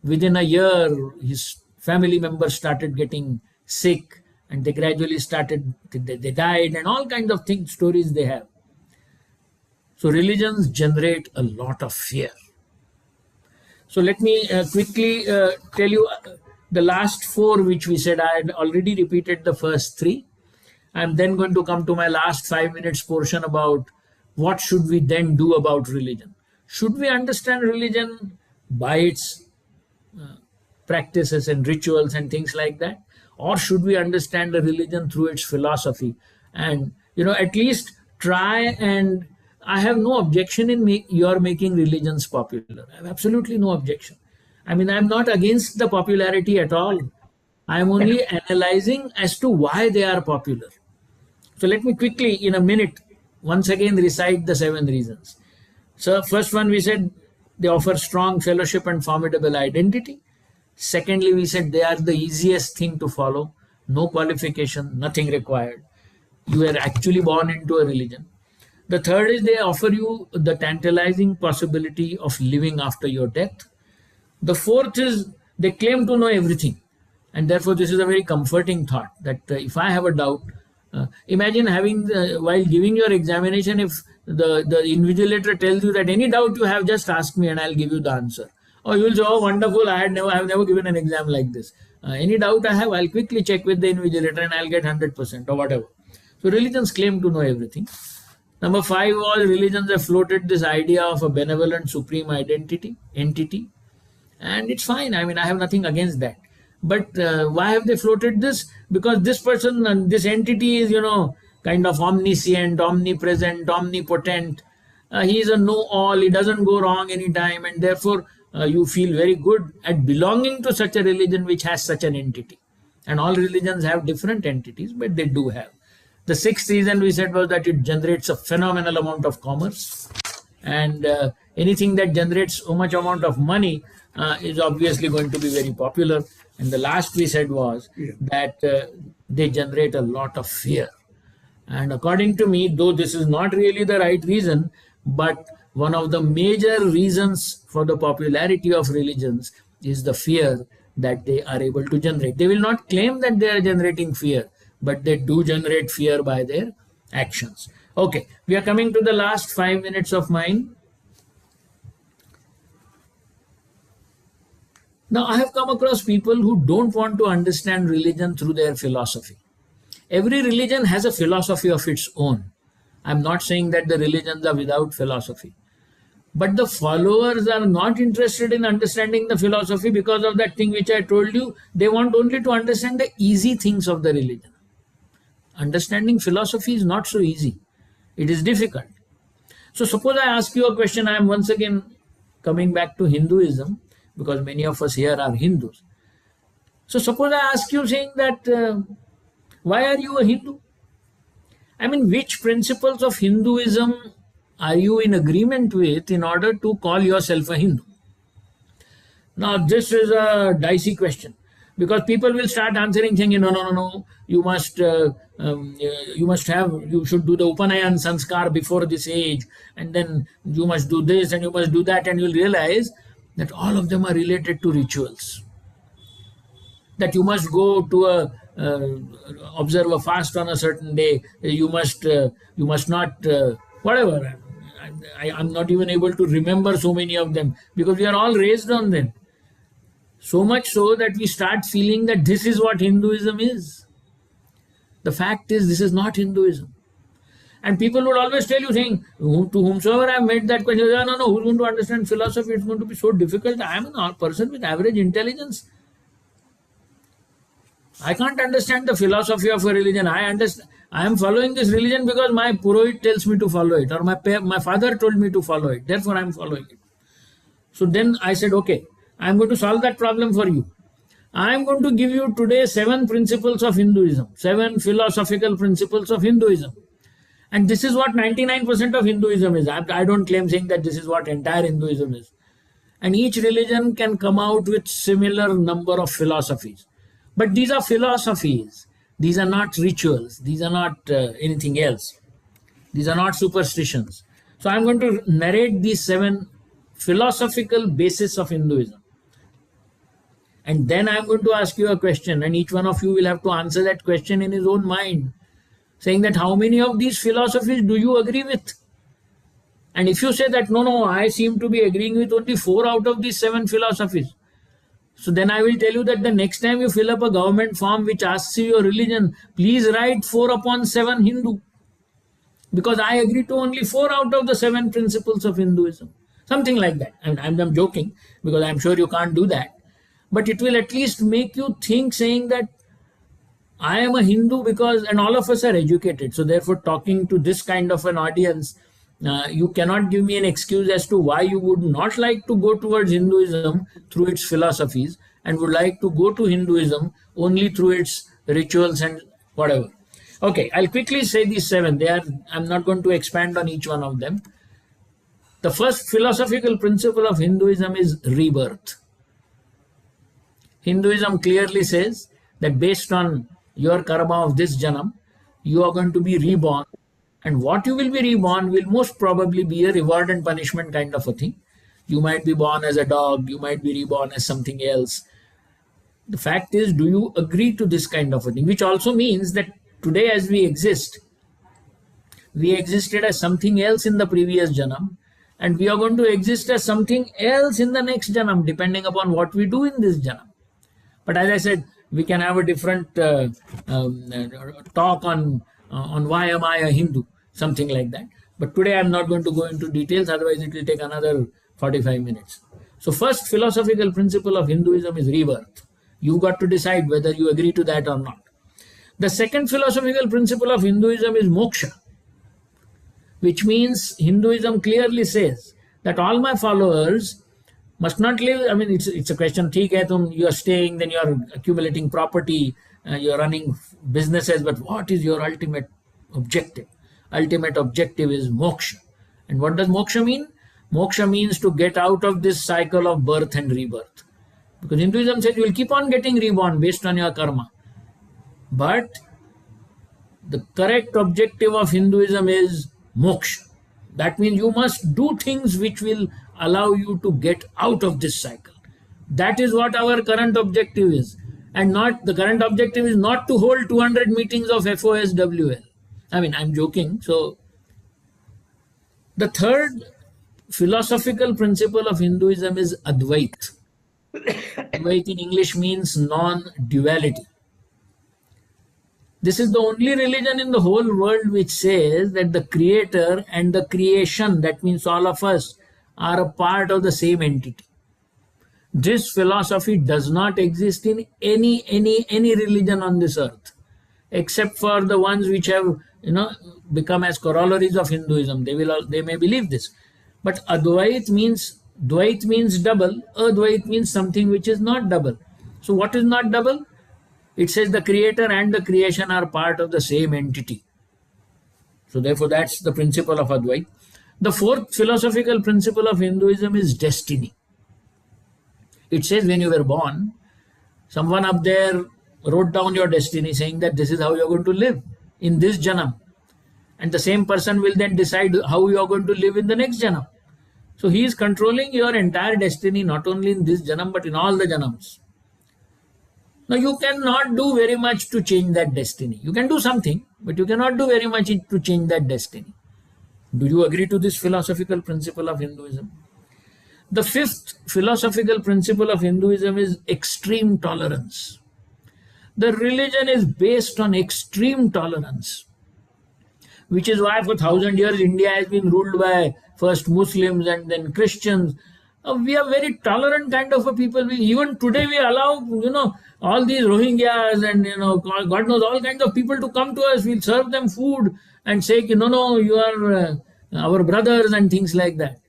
Within a year, his family members started getting sick, and they gradually they died, and all kinds of stories they have. So religions generate a lot of fear. So let me quickly tell you the last 4 which we said. I had already repeated the first 3. I'm then going to come to my last 5 minutes portion about what should we then do about religion. Should we understand religion by its practices and rituals and things like that? Or should we understand the religion through its philosophy? And, at least try, and I have no objection in your making religions popular. I have absolutely no objection. I mean, I'm not against the popularity at all. I'm only analyzing as to why they are popular. So let me quickly, in a minute, once again recite the 7 reasons. So first one, we said they offer strong fellowship and formidable identity. Secondly, we said they are the easiest thing to follow. No qualification, nothing required. You are actually born into a religion. The third is they offer you the tantalizing possibility of living after your death. The fourth is they claim to know everything. And therefore, this is a very comforting thought that if I have a doubt, imagine having, while giving your examination, if the invigilator tells you that any doubt you have, just ask me and I'll give you the answer. Or you will say, oh, wonderful, I have never given an exam like this. Any doubt I have, I'll quickly check with the invigilator and I'll get 100% or whatever. So religions claim to know everything. Number 5 was religions have floated this idea of a benevolent supreme entity. And it's fine. I mean, I have nothing against that. But why have they floated this? Because this person, this entity is, kind of omniscient, omnipresent, omnipotent. He is a know-all. He doesn't go wrong anytime. And therefore, you feel very good at belonging to such a religion which has such an entity. And all religions have different entities, but they do have. The 6th reason we said was that it generates a phenomenal amount of commerce. And anything that generates so much amount of money is obviously going to be very popular. And the last we said was that they generate a lot of fear. And according to me, though this is not really the right reason, but one of the major reasons for the popularity of religions is the fear that they are able to generate. They will not claim that they are generating fear, but they do generate fear by their actions. Okay, we are coming to the last 5 minutes of mine. Now, I have come across people who don't want to understand religion through their philosophy. Every religion has a philosophy of its own. I'm not saying that the religions are without philosophy. But the followers are not interested in understanding the philosophy because of that thing which I told you. They want only to understand the easy things of the religion. Understanding philosophy is not so easy. It is difficult. So suppose I ask you a question. I am once again coming back to Hinduism because many of us here are Hindus. So suppose I ask you saying that, why are you a Hindu? I mean, which principles of Hinduism are you in agreement with in order to call yourself a Hindu? Now, this is a dicey question because people will start answering saying, no, you should do the Upanayan Sanskar before this age, and then you must do this and you must do that, and you'll realize that all of them are related to rituals. That you must go to observe a fast on a certain day, you must not, whatever. I'm not even able to remember so many of them because we are all raised on them. So much so that we start feeling that this is what Hinduism is. The fact is, this is not Hinduism. And people would always tell you, saying, to whomsoever I met that question, no, who's going to understand philosophy? It's going to be so difficult. I am a person with average intelligence. I can't understand the philosophy of a religion. I am following this religion because my Purohit tells me to follow it, or my father told me to follow it. Therefore, I am following it. So then I said, okay, I am going to solve that problem for you. I am going to give you today 7 principles of Hinduism, 7 philosophical principles of Hinduism. And this is what 99% of Hinduism is. I don't claim saying that this is what entire Hinduism is. And each religion can come out with similar number of philosophies. But these are philosophies. These are not rituals. These are not anything else. These are not superstitions. So I'm going to narrate these 7 philosophical bases of Hinduism. And then I'm going to ask you a question, and each one of you will have to answer that question in his own mind, saying that how many of these philosophies do you agree with? And if you say that, no, I seem to be agreeing with only 4 out of these 7 philosophies, so then I will tell you that the next time you fill up a government form which asks you your religion, please write 4/7 Hindu. Because I agree to only 4 out of the 7 principles of Hinduism. Something like that. I mean, I'm joking, because I'm sure you can't do that. But it will at least make you think, saying that I am a Hindu because, and all of us are educated. So therefore, talking to this kind of an audience, you cannot give me an excuse as to why you would not like to go towards Hinduism through its philosophies and would like to go to Hinduism only through its rituals and whatever. Okay, I'll quickly say these 7. I'm not going to expand on each one of them. The first philosophical principle of Hinduism is rebirth. Hinduism clearly says that based on your karma of this janam, you are going to be reborn. And what you will be reborn will most probably be a reward and punishment kind of a thing. You might be born as a dog, you might be reborn as something else. The fact is, do you agree to this kind of a thing? Which also means that today as we exist, we existed as something else in the previous janam, and we are going to exist as something else in the next janam, depending upon what we do in this janam. But as I said, we can have a different talk on why am I a Hindu, something like that. But today I'm not going to go into details, otherwise it will take another 45 minutes. So first philosophical principle of Hinduism is rebirth. You've got to decide whether you agree to that or not. The second philosophical principle of Hinduism is moksha, which means Hinduism clearly says that all my followers must not live. I mean, it's a question. You are staying, then you are accumulating property, you are running businesses, but what is your ultimate objective? Ultimate objective is moksha. And what does moksha mean? Moksha means to get out of this cycle of birth and rebirth. Because Hinduism says you will keep on getting reborn based on your karma. But the correct objective of Hinduism is moksha. That means you must do things which will allow you to get out of this cycle. That is what our current objective is. And not the current objective is not to hold 200 meetings of FOSWL. I mean, I'm joking. So the third philosophical principle of Hinduism is Advait. Advait in English means non-duality. This is the only religion in the whole world which says that the creator and the creation, that means all of us, are a part of the same entity. This philosophy does not exist in any religion on this earth, except for the ones which have become as corollaries of Hinduism. They may believe this. But Advait means double. Advait means something which is not double. So what is not double? It says the creator and the creation are part of the same entity. So therefore that's the principle of Advait. The fourth philosophical principle of Hinduism is destiny. It says when you were born, someone up there wrote down your destiny, saying that this is how you're going to live in this janam. And the same person will then decide how you are going to live in the next janam. So he is controlling your entire destiny, not only in this janam, but in all the janams. Now you cannot do very much to change that destiny. You can do something, but you cannot do very much to change that destiny. Do you agree to this philosophical principle of Hinduism? The fifth philosophical principle of Hinduism is extreme tolerance. The religion is based on extreme tolerance, which is why for 1,000 years India has been ruled by first Muslims and then Christians. We are very tolerant kind of a people. Even today we allow, all these Rohingyas and, God knows, all kinds of people to come to us. We'll serve them food and say, no, you are our brothers and things like that.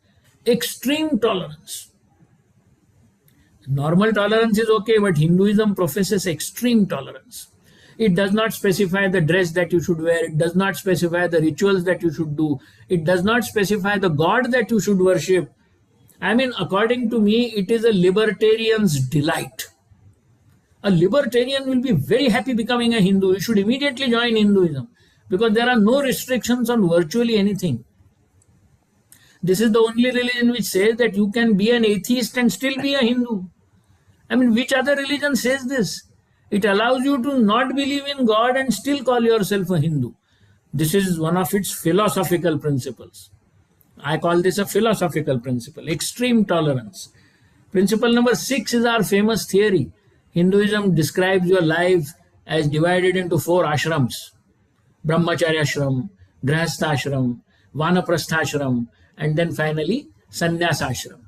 Extreme tolerance. Normal tolerance is okay, but Hinduism professes extreme tolerance. It does not specify the dress that you should wear. It does not specify the rituals that you should do. It does not specify the God that you should worship. I mean, according to me, it is a libertarian's delight. A libertarian will be very happy becoming a Hindu. You should immediately join Hinduism because there are no restrictions on virtually anything. This is the only religion which says that you can be an atheist and still be a Hindu. I mean, which other religion says this? It allows you to not believe in God and still call yourself a Hindu. This is one of its philosophical principles. I call this a philosophical principle, extreme tolerance. Principle number 6 is our famous theory. Hinduism describes your life as divided into 4 ashrams. Brahmacharya ashram, Grihastha ashram, Vanaprastha ashram, and then finally Sannyasa ashram.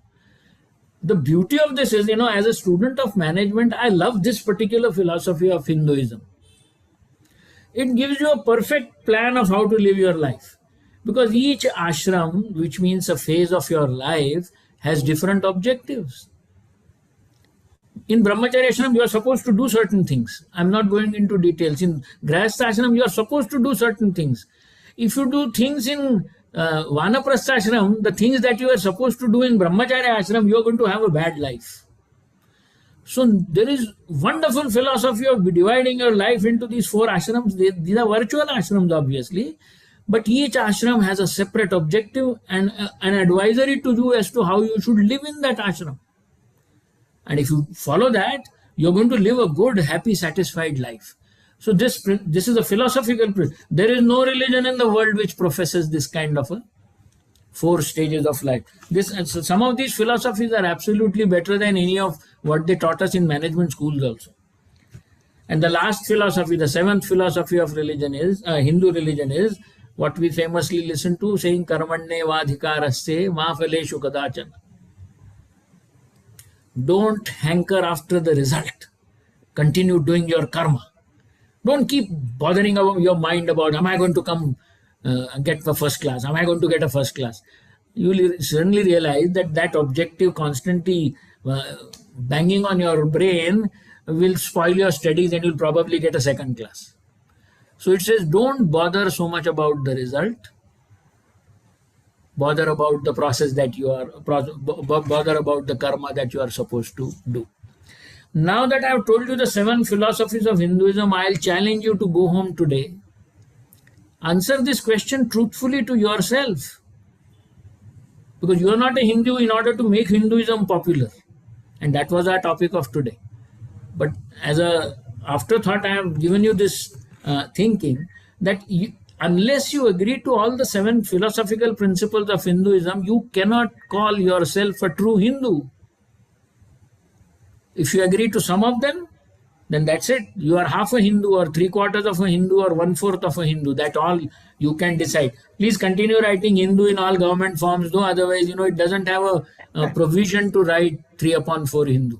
The beauty of this is, as a student of management, I love this particular philosophy of Hinduism. It gives you a perfect plan of how to live your life. Because each ashram, which means a phase of your life, has different objectives. In Brahmacharya ashram, you are supposed to do certain things. I'm not going into details. In Grihastha ashram, you are supposed to do certain things. If you do things in Vanaprastha ashram, the things that you are supposed to do in Brahmacharya ashram, you are going to have a bad life. So there is wonderful philosophy of dividing your life into these 4 ashrams. These are virtual ashrams, obviously, but each ashram has a separate objective and an advisory to you as to how you should live in that ashram. And if you follow that, you're going to live a good, happy, satisfied life. So this is a philosophical principle. There is no religion in the world which professes this kind of a 4 stages of life. Some of these philosophies are absolutely better than any of what they taught us in management schools also. And the last philosophy, the 7th philosophy of religion is, Hindu religion is, what we famously listen to, saying karmanne vadhikarasya ma phaleshu kadachana. Don't hanker after the result. Continue doing your karma. Don't keep bothering your mind about, am I going to come get the first class? Am I going to get a first class? You will certainly realize that objective constantly banging on your brain will spoil your studies and you'll probably get a second class. So it says, don't bother so much about the result. Bother about the process that you are, bother about the karma that you are supposed to do. Now that I have told you the 7 philosophies of Hinduism, I'll challenge you to go home today. Answer this question truthfully to yourself. Because you are not a Hindu in order to make Hinduism popular. And that was our topic of today. But as a afterthought, I have given you this thinking that unless you agree to all the 7 philosophical principles of Hinduism, you cannot call yourself a true Hindu. If you agree to some of them, then that's it. You are half a Hindu or 3/4 of a Hindu or 1/4 of a Hindu. That all you can decide. Please continue writing Hindu in all government forms, though otherwise, it doesn't have a provision to write 3/4 Hindu.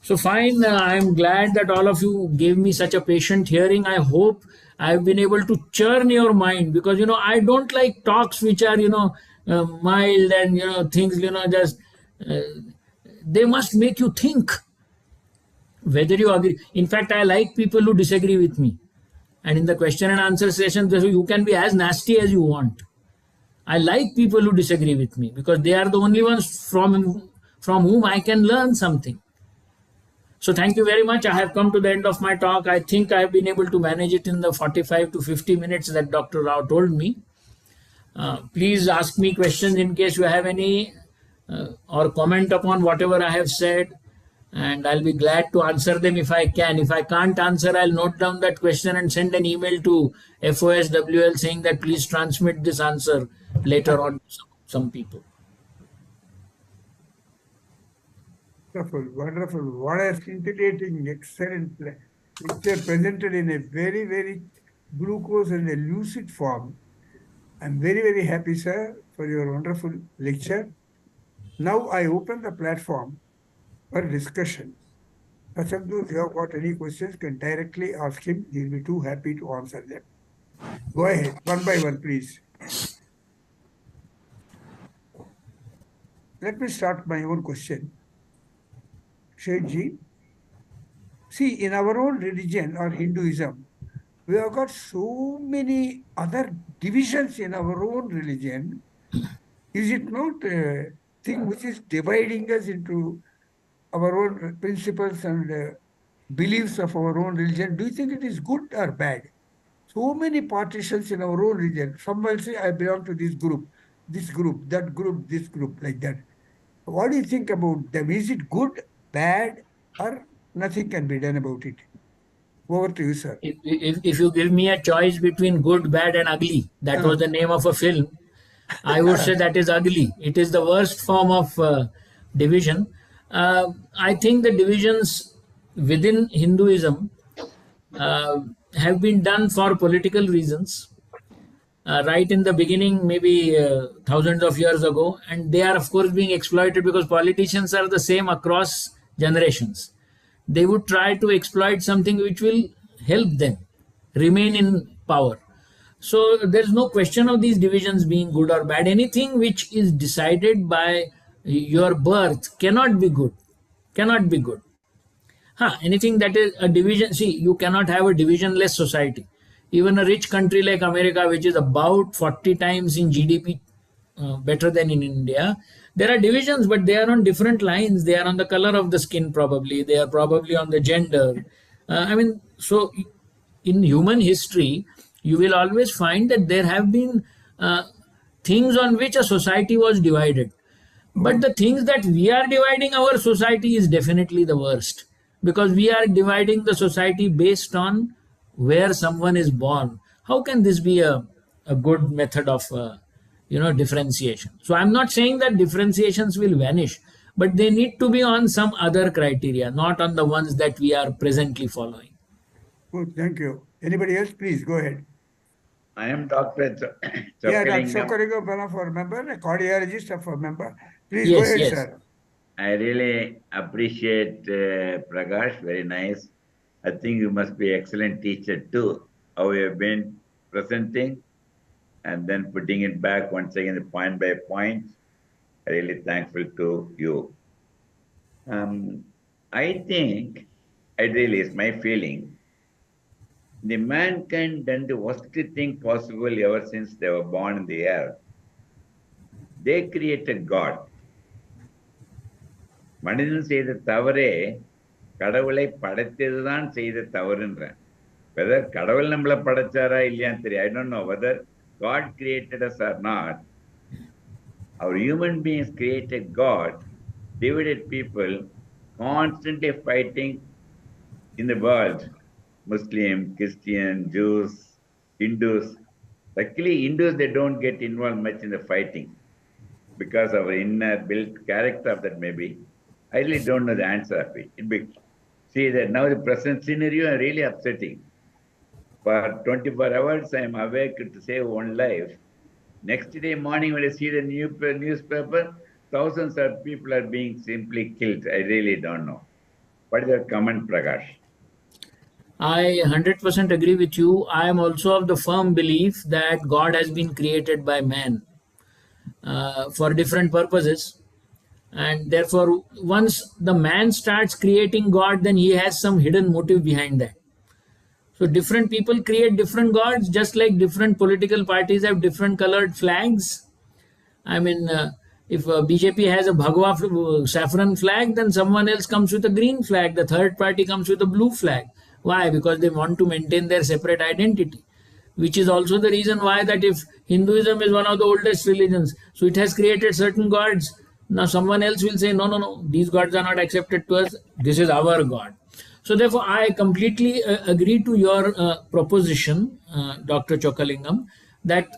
So fine, I'm glad that all of you gave me such a patient hearing. I hope I've been able to churn your mind because, I don't like talks which are, mild and, things, just... they must make you think whether you agree. In fact, I like people who disagree with me. And in the question and answer session, you can be as nasty as you want. I like people who disagree with me because they are the only ones from whom I can learn something. So thank you very much. I have come to the end of my talk. I think I have been able to manage it in the 45 to 50 minutes that Dr. Rao told me. Please ask me questions in case you have any or comment upon whatever I have said, and I'll be glad to answer them if I can. If I can't answer, I'll note down that question and send an email to FOSWL saying that please transmit this answer later on to some people. Wonderful, wonderful. What a scintillating, excellent lecture presented in a very, very glucose and a lucid form. I'm very, very happy, sir, for your wonderful lecture. Now I open the platform for discussion. Such of those who have got any questions can directly ask him. He'll be too happy to answer them. Go ahead, one by one, please. Let me start my own question. Shethji, see, in our own religion or Hinduism, we have got so many other divisions in our own religion. Is it not a thing which is dividing us into our own principles and beliefs of our own religion? Do you think it is good or bad? So many partitions in our own religion. Some will say, I belong to this group, that group, this group, like that. What do you think about them? Is it good, bad, or nothing can be done about it? Over to you, sir. If you give me a choice between good, bad, and ugly, that was the name of a film, I would say that is ugly. It is the worst form of division. I think the divisions within Hinduism have been done for political reasons. Right in the beginning, maybe thousands of years ago, and they are, of course, being exploited because politicians are the same across generations. They would try to exploit something which will help them remain in power. So there's no question of these divisions being good or bad. Anything which is decided by your birth cannot be good. Cannot be good. Anything that is a division, see, you cannot have a divisionless society. Even a rich country like America, which is about 40 times in GDP better than in India, there are divisions, but they are on different lines. They are on the color of the skin, probably. They are probably on the gender. So in human history, you will always find that there have been things on which a society was divided. But the things that we are dividing our society is definitely the worst, because we are dividing the society based on where someone is born. How can this be a good method of differentiation? So I'm not saying that differentiations will vanish, but they need to be on some other criteria, not on the ones that we are presently following. Good, thank you. Anybody else, please go ahead. I am Dr. Yeah, Dr. Chokkalingam. Chokkalingam, one of our member, a cardiologist of our member. Please Yes, go ahead, yes. sir. I really appreciate Prakash, very nice. I think you must be excellent teacher too. How you have been presenting and then putting it back once again, the point by point. I really thankful to you. I think, is my feeling, the mankind done the worst thing possible ever since they were born in the earth. They created God. மனிதன் செய்த தவறே கடவுளை படைத்ததுதான் செய்த தவறுன்றேன். Whether கடவுள் நம்மளை படைச்சாரா இல்லையான்னு தெரியும். I don't know whether God created us or not. Our human beings created God, divided people, constantly fighting in the world. Muslim, Christian, Jews, Hindus. Luckily, Hindus, they don't get involved much in the fighting because of our inner built character of that maybe. I really don't know the answer of it. See that now the present scenario is really upsetting. For 24 hours, I am awake to save one life. Next day morning, when I see the newspaper, thousands of people are being simply killed. I really don't know. What is your comment, Prakash? I 100% agree with you. I am also of the firm belief that God has been created by man for different purposes. And therefore, once the man starts creating God, then he has some hidden motive behind that. So different people create different gods, just like different political parties have different colored flags. If BJP has a Bhagwa saffron flag, then someone else comes with a green flag. The third party comes with a blue flag. Why? Because they want to maintain their separate identity, which is also the reason why that if Hinduism is one of the oldest religions, so it has created certain gods. Now someone else will say, no, these gods are not accepted to us. This is our God. So therefore, I completely agree to your proposition, Dr. Chokkalingam, that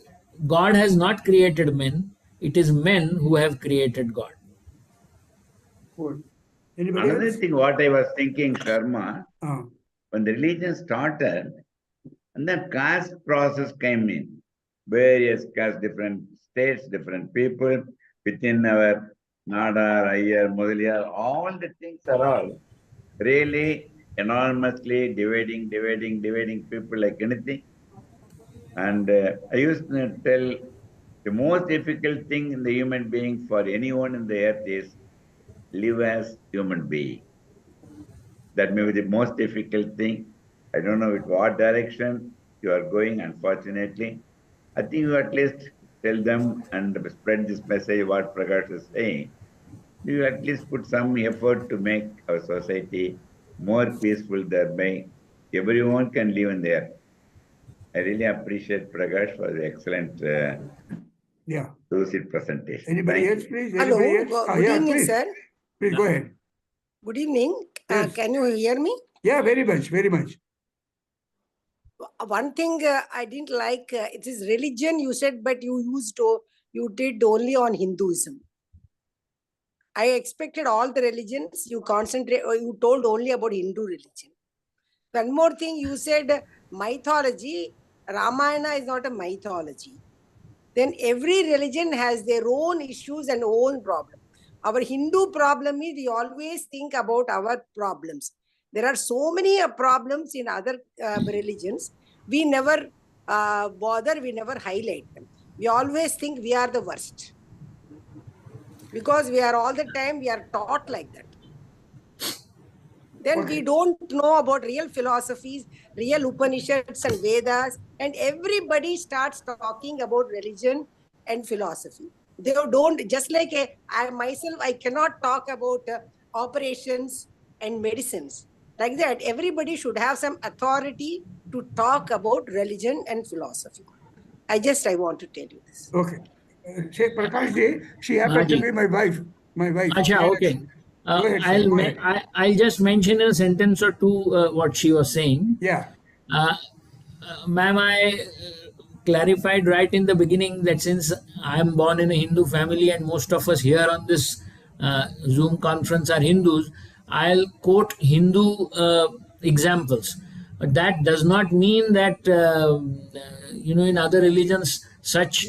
God has not created men. It is men who have created God. Good. Anybody Another else? thing what I was thinking, Sharma, Ah, when the religion started, and then caste process came in. Various castes, different states, different people within our Nadar, Iyer, Mudaliyar, all the things are all really enormously dividing people like anything. And I used to tell the most difficult thing in the human being for anyone in the earth is live as human being. That may be the most difficult thing. I don't know with what direction you are going, unfortunately. I think you at least tell them and spread this message, what Prakash is saying. You at least put some effort to make our society more peaceful, thereby everyone can live in there. I really appreciate Prakash for the excellent yeah. lucid presentation. Anybody Thank else, you. please? Hello, Anybody else? good Yeah, evening, please. sir. Please go ahead. Good evening. Yes. Can you hear me? Yeah, very much, very much. One thing I didn't like, it is religion you said, but you did only on Hinduism. I expected all the religions you concentrate, or you told only about Hindu religion. One more thing, you said mythology. Ramayana is not a mythology. Then every religion has their own issues and own problem. Our Hindu problem is we always think about our problems. There are so many problems in other religions. We never bother, we never highlight them. We always think we are the worst. Because we are all the time, we are taught like that. Then we don't know about real philosophies, real Upanishads and Vedas, and everybody starts talking about religion and philosophy. They don't, just like I myself, I cannot talk about operations and medicines. Like that, everybody should have some authority to talk about religion and philosophy. I want to tell you this. Okay. Say Prakash ji, she happened to be my wife. My wife. Acha, okay. Go ahead, sir, go ahead. I'll just mention a sentence or two what she was saying. Yeah. Ma'am, I clarified right in the beginning that since I am born in a Hindu family and most of us here on this Zoom conference are Hindus, I'll quote Hindu examples. But that does not mean that, in other religions, such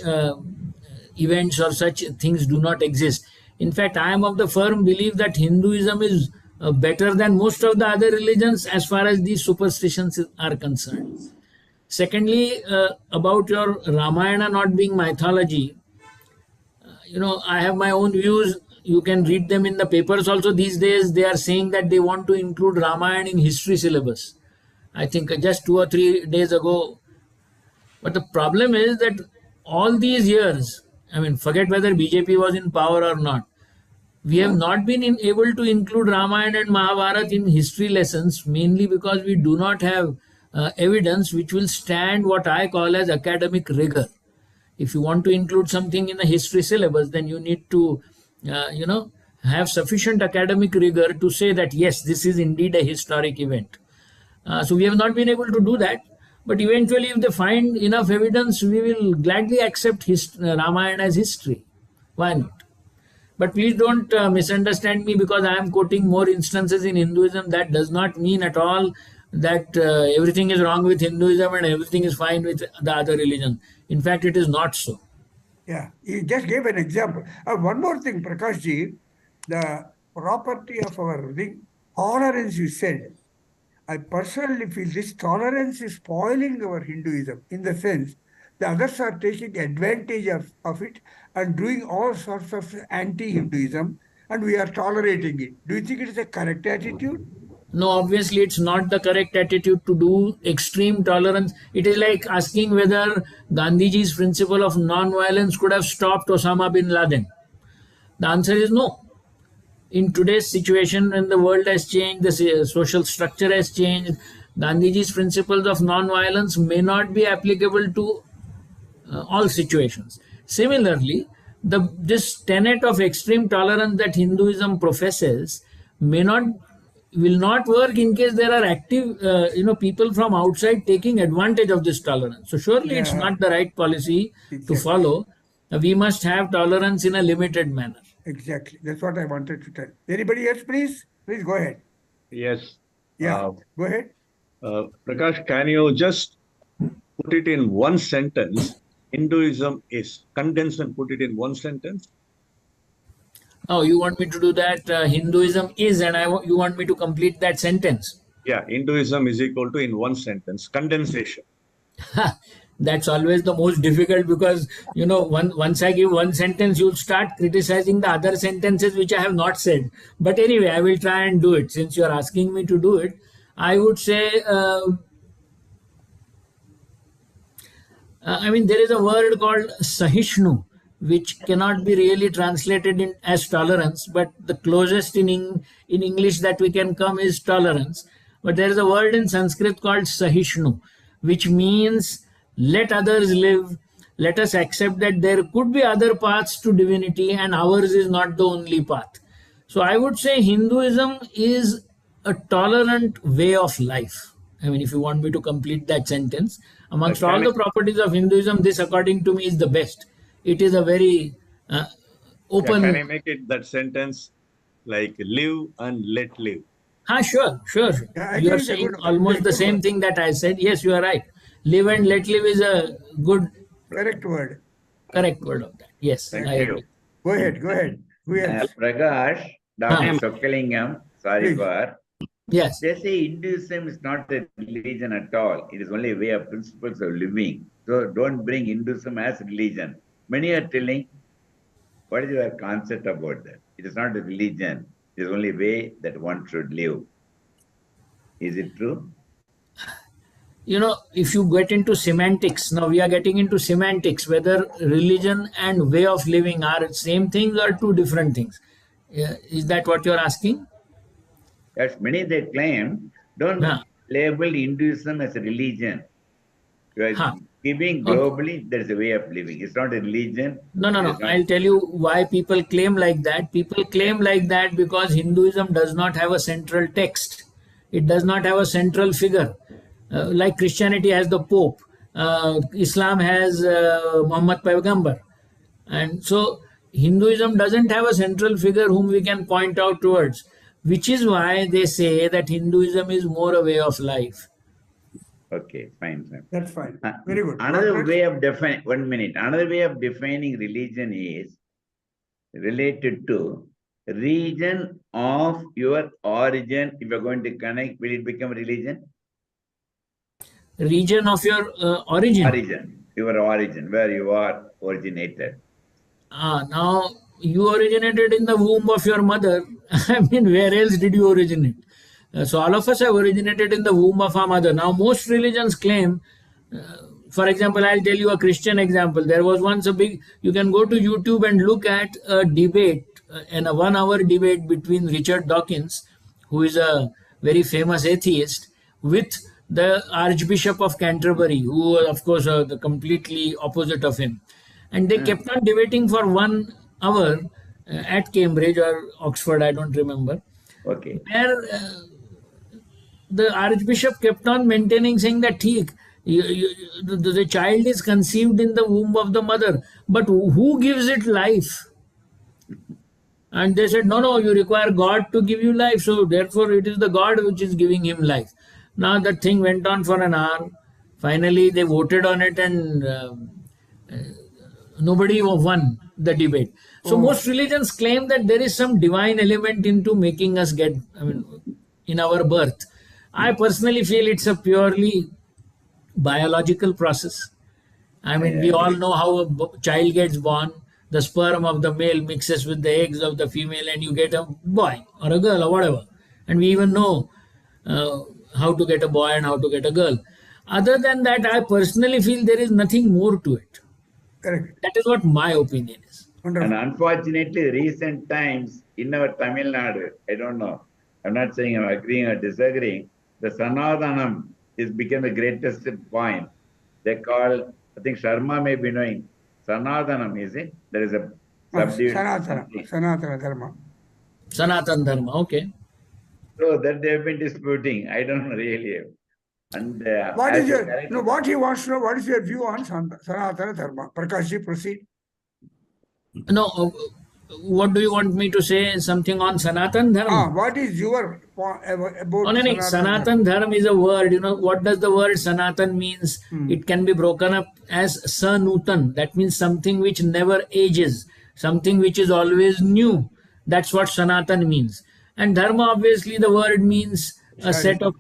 events or such things do not exist. In fact, I am of the firm belief that Hinduism is better than most of the other religions as far as these superstitions are concerned. Secondly, about your Ramayana not being mythology, I have my own views. You can read them in the papers also. These days, they are saying that they want to include Ramayana in history syllabus. I think just 2 or 3 days ago. But the problem is that all these years, forget whether BJP was in power or not, we have not been able to include Ramayana and Mahabharata in history lessons, mainly because we do not have evidence which will stand what I call as academic rigor. If you want to include something in the history syllabus, then you need to, have sufficient academic rigor to say that, yes, this is indeed a historic event. So we have not been able to do that. But eventually, if they find enough evidence, we will gladly accept Ramayana as history. Why not? But please don't misunderstand me because I am quoting more instances in Hinduism. That does not mean at all that everything is wrong with Hinduism and everything is fine with the other religion. In fact, it is not so. Yeah, you just gave an example. One more thing, Prakash ji, the property of our thing, tolerance you said. I personally feel this tolerance is spoiling our Hinduism in the sense the others are taking advantage of it and doing all sorts of anti-Hinduism and we are tolerating it. Do you think it is a correct attitude? No, obviously it's not the correct attitude to do extreme tolerance. It is like asking whether Gandhiji's principle of non-violence could have stopped Osama bin Laden. The answer is no. In today's situation, when the world has changed, the social structure has changed, Gandhiji's principles of non-violence may not be applicable to all situations. Similarly, this tenet of extreme tolerance that Hinduism professes will not work in case there are active, people from outside taking advantage of this tolerance. So surely it's not the right policy to follow. We must have tolerance in a limited manner. Exactly. That's what I wanted to tell. Anybody else, please? Please go ahead. Yes. Yeah, go ahead. Prakash, can you just put it in one sentence? Hinduism is condense and put it in one sentence. Oh, you want me to do that? Hinduism is, and you want me to complete that sentence. Yeah, Hinduism is equal to in one sentence condensation. That's always the most difficult because once I give one sentence, you'll start criticizing the other sentences which I have not said. But anyway, I will try and do it. Since you are asking me to do it, I would say, there is a word called Sahishnu, which cannot be really translated as tolerance, but the closest in English that we can come is tolerance. But there is a word in Sanskrit called Sahishnu, which means let others live, let us accept that there could be other paths to divinity and ours is not the only path. So I would say Hinduism is a tolerant way of life. If you want me to complete that sentence, amongst all the properties of Hinduism, this according to me is the best. It is a very open. Yeah, can I make it that sentence like live and let live? Sure. Yeah, You are saying almost the same thing that I said. Yes, you are right. Live and let live is a good, correct word. correct word of that. Yes, Thank I you. agree. Go ahead. Who else? Prakash, Dr. Sokkalingam, sorry Please. for. Yes. They say Hinduism is not a religion at all. It is only a way of principles of living. So don't bring Hinduism as religion. Many are telling, what is your concept about that? It is not a religion. It is only a way that one should live. Is it true? If you get into semantics, now we are getting into semantics, whether religion and way of living are same things or two different things. Is that what you're asking? Yes, many they claim, don't label Hinduism as a religion. You are giving globally, there is a way of living. It's not a religion. No. I'll tell you why people claim like that. People claim like that because Hinduism does not have a central text. It does not have a central figure. Like Christianity has the Pope. Islam has Muhammad Paygambar. And so Hinduism doesn't have a central figure whom we can point out towards, which is why they say that Hinduism is more a way of life. Okay, fine. That's fine. Very good. Another way of defining, 1 minute, another way of defining religion is related to region of your origin. If you're going to connect, will it become religion? Region of your origin. Your origin, where you are originated. Now, you originated in the womb of your mother. Where else did you originate? So all of us have originated in the womb of our mother. Now, most religions claim, for example, I'll tell you a Christian example. There was once you can go to YouTube and look at a debate, a 1 hour debate between Richard Dawkins, who is a very famous atheist, with the Archbishop of Canterbury, who of course are the completely opposite of him. And they kept on debating for 1 hour at Cambridge or Oxford, I don't remember. Okay. Where the Archbishop kept on maintaining, saying that the child is conceived in the womb of the mother, but who gives it life? And they said, no, you require God to give you life. So therefore it is the God which is giving him life. Now that thing went on for an hour. Finally, they voted on it and nobody won the debate. So most religions claim that there is some divine element into making us in our birth. I personally feel it's a purely biological process. We all know how a child gets born. The sperm of the male mixes with the eggs of the female and you get a boy or a girl or whatever. And we even know how to get a boy and how to get a girl. Other than that, I personally feel there is nothing more to it. Correct. That is what my opinion is. Wonderful. And unfortunately, recent times in our Tamil Nadu, I don't know, I'm not saying I'm agreeing or disagreeing, the Sanathanam is become the greatest point. They call, I think Sharma may be knowing, Sanathanam, is it? There is a Sanatana Dharma. Sanatan Dharma, okay. So that they have been disputing. I don't know really. And What is what he wants to know, what is your view on Sanatana Dharma? Prakashji, proceed. No, what do you want me to say? Something on Sanatan Dharma? What is your point about Oh, no, no. Sanatan Dharma is a word. You know, what does the word Sanatan means? It can be broken up as Sanutan. That means something which never ages, something which is always new. That's what Sanatan means. And Dharma, obviously, the word means a set of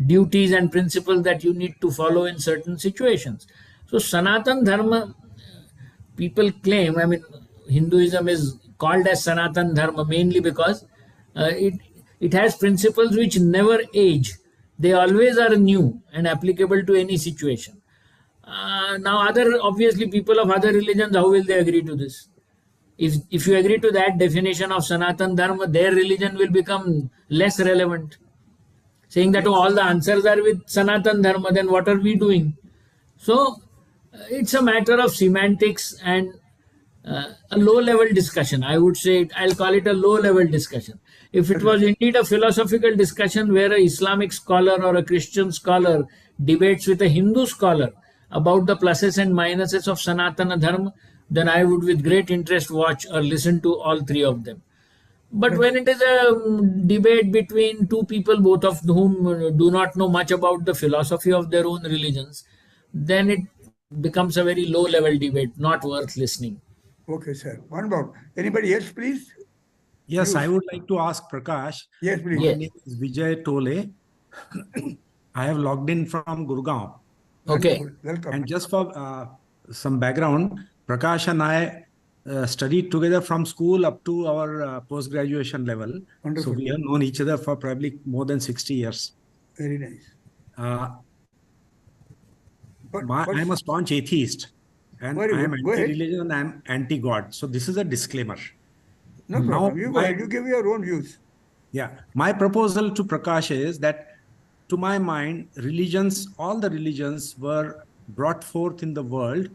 duties and principles that you need to follow in certain situations. So, Sanatan Dharma, people claim, I mean, Hinduism is called as Sanatan Dharma mainly because it has principles which never age. They always are new and applicable to any situation. Now, obviously, people of other religions, how will they agree to this? If you agree to that definition of Sanatan Dharma, their religion will become less relevant. Saying that all the answers are with Sanatan Dharma, then what are we doing? So, it's a matter of semantics and a low-level discussion. I would say, I'll call it a low-level discussion. If it was indeed a philosophical discussion where an Islamic scholar or a Christian scholar debates with a Hindu scholar about the pluses and minuses of Sanatana Dharma, then I would with great interest watch or listen to all three of them. But when it is a debate between two people, both of whom do not know much about the philosophy of their own religions, then it becomes a very low-level debate, not worth listening. Okay, sir. One more. Anybody else, please? Yes, I would like to ask Prakash. Yes, please. My name is Vijay Tole. I have logged in from Gurgaon. Okay. Welcome. And just for some background, Prakash and I studied together from school up to our post-graduation level. Wonderful. So we have known each other for probably more than 60 years. Very nice. I'm a staunch atheist. And Very I am good. Go ahead. anti-religion and I am anti-God. So this is a disclaimer. No problem. You go ahead. You give your own views. Yeah. My proposal to Prakash is that, to my mind, religions, all the religions were brought forth in the world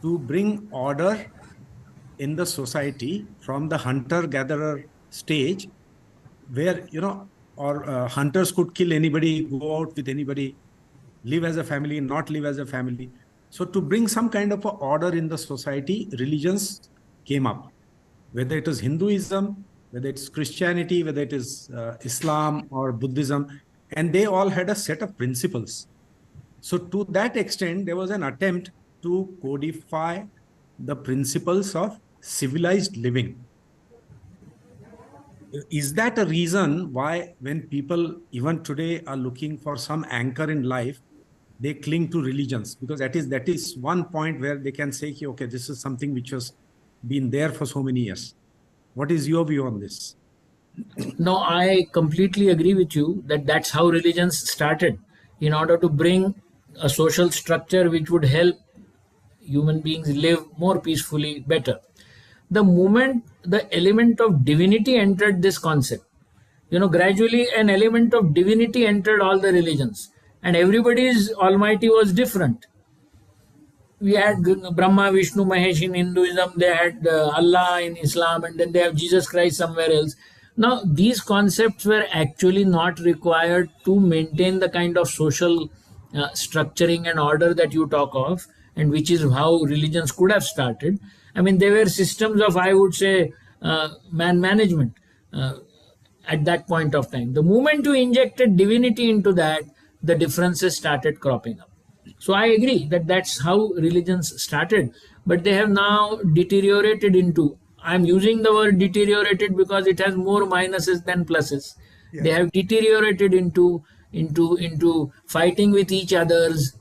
to bring order in the society from the hunter-gatherer stage where, hunters could kill anybody, go out with anybody, live as a family, not live as a family. So to bring some kind of order in the society, religions came up. Whether it is Hinduism, whether it's Christianity, whether it is Islam or Buddhism, and they all had a set of principles. So to that extent, there was an attempt to codify the principles of civilized living. Is that a reason why when people even today are looking for some anchor in life, they cling to religions? Because that is one point where they can say, okay, this is something which has been there for so many years. What is your view on this? No, I completely agree with you that that's how religions started, in order to bring a social structure which would help human beings live more peacefully, better. The moment the element of divinity entered this concept, gradually an element of divinity entered all the religions, and everybody's almighty was different. We had Brahma, Vishnu, Mahesh in Hinduism, they had Allah in Islam, and then they have Jesus Christ somewhere else. Now, these concepts were actually not required to maintain the kind of social structuring and order that you talk of, and which is how religions could have started. I mean, they were systems of, I would say, management at that point of time. The moment you injected divinity into that, the differences started cropping up. So I agree that that's how religions started, but they have now deteriorated into, I'm using the word deteriorated because it has more minuses than pluses. Yeah. They have deteriorated into fighting with each other's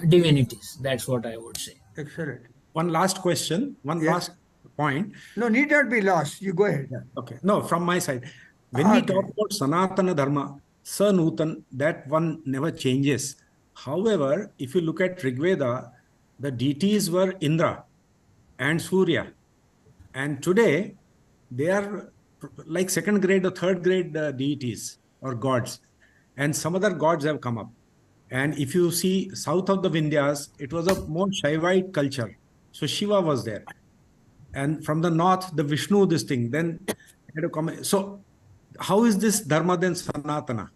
divinities. That's what I would say. Excellent. One last question, last point. No, need not be lost. You go ahead. Yeah. Okay. No, from my side. When we talk about Sanatana Dharma, Sanutan, that one never changes. However, if you look at Rig Veda, the deities were Indra and Surya. And today, they are like second grade or third grade deities or gods. And some other gods have come up. And if you see south of the Vindhyas, it was a more Shaivite culture. So Shiva was there. And from the north, the Vishnu, this thing, then had a comment. So how is this Dharma then Sanatana?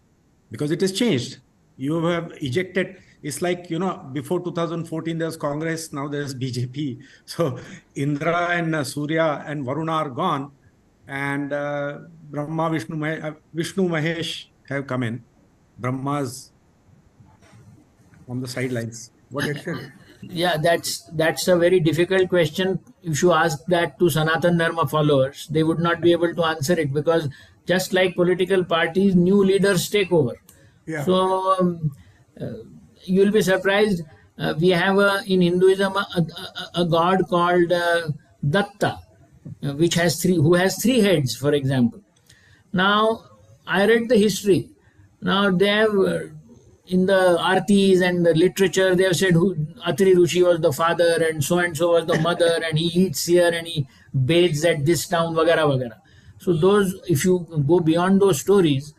Because it has changed. You have ejected, It's like, before 2014, there's Congress, now there's BJP. So Indra and Surya and Varuna are gone, and Brahma, Vishnu, Mahesh have come in. Brahma's on the sidelines. What Excellent. Yeah, that's a very difficult question. If you ask that to Sanatan Dharma followers, they would not be able to answer it, because just like political parties, new leaders take over. Yeah. So you'll be surprised. We have in Hinduism a god called Datta, who has three heads, for example. Now, I read the history. Now they have in the artis and the literature, they have said Atri Rishi was the father and so was the mother, and he eats here and he bathes at this town, vagara vagara. So those, if you go beyond those stories,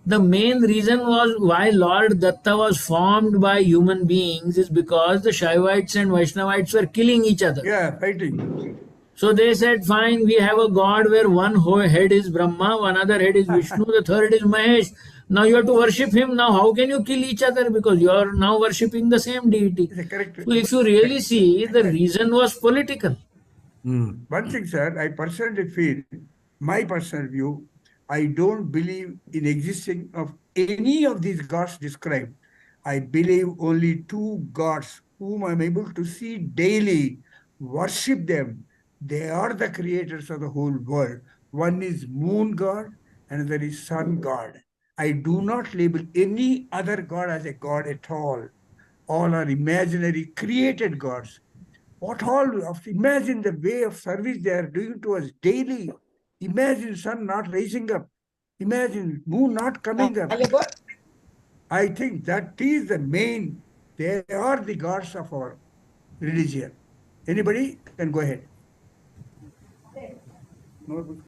the main reason was why Lord Datta was formed by human beings is because the Shaivites and Vaishnavites were killing each other. Yeah, fighting. So they said, fine, we have a god where one head is Brahma, one other head is Vishnu, the third is Mahesh. Now you have to worship him. Now how can you kill each other? Because you are now worshipping the same deity. Correct. So if you really see, the reason was political. One thing, sir, I personally feel, my personal view, I don't believe in existing of any of these gods described. I believe only two gods whom I'm able to see daily, worship them. They are the creators of the whole world. One is moon god, another is sun god. I do not label any other god as a god at all. All are imaginary created gods. Imagine the way of service they are doing to us daily. Imagine sun not rising up. Imagine moon not coming up. I think that is the main, they are the gods of our religion. Anybody can go ahead. No.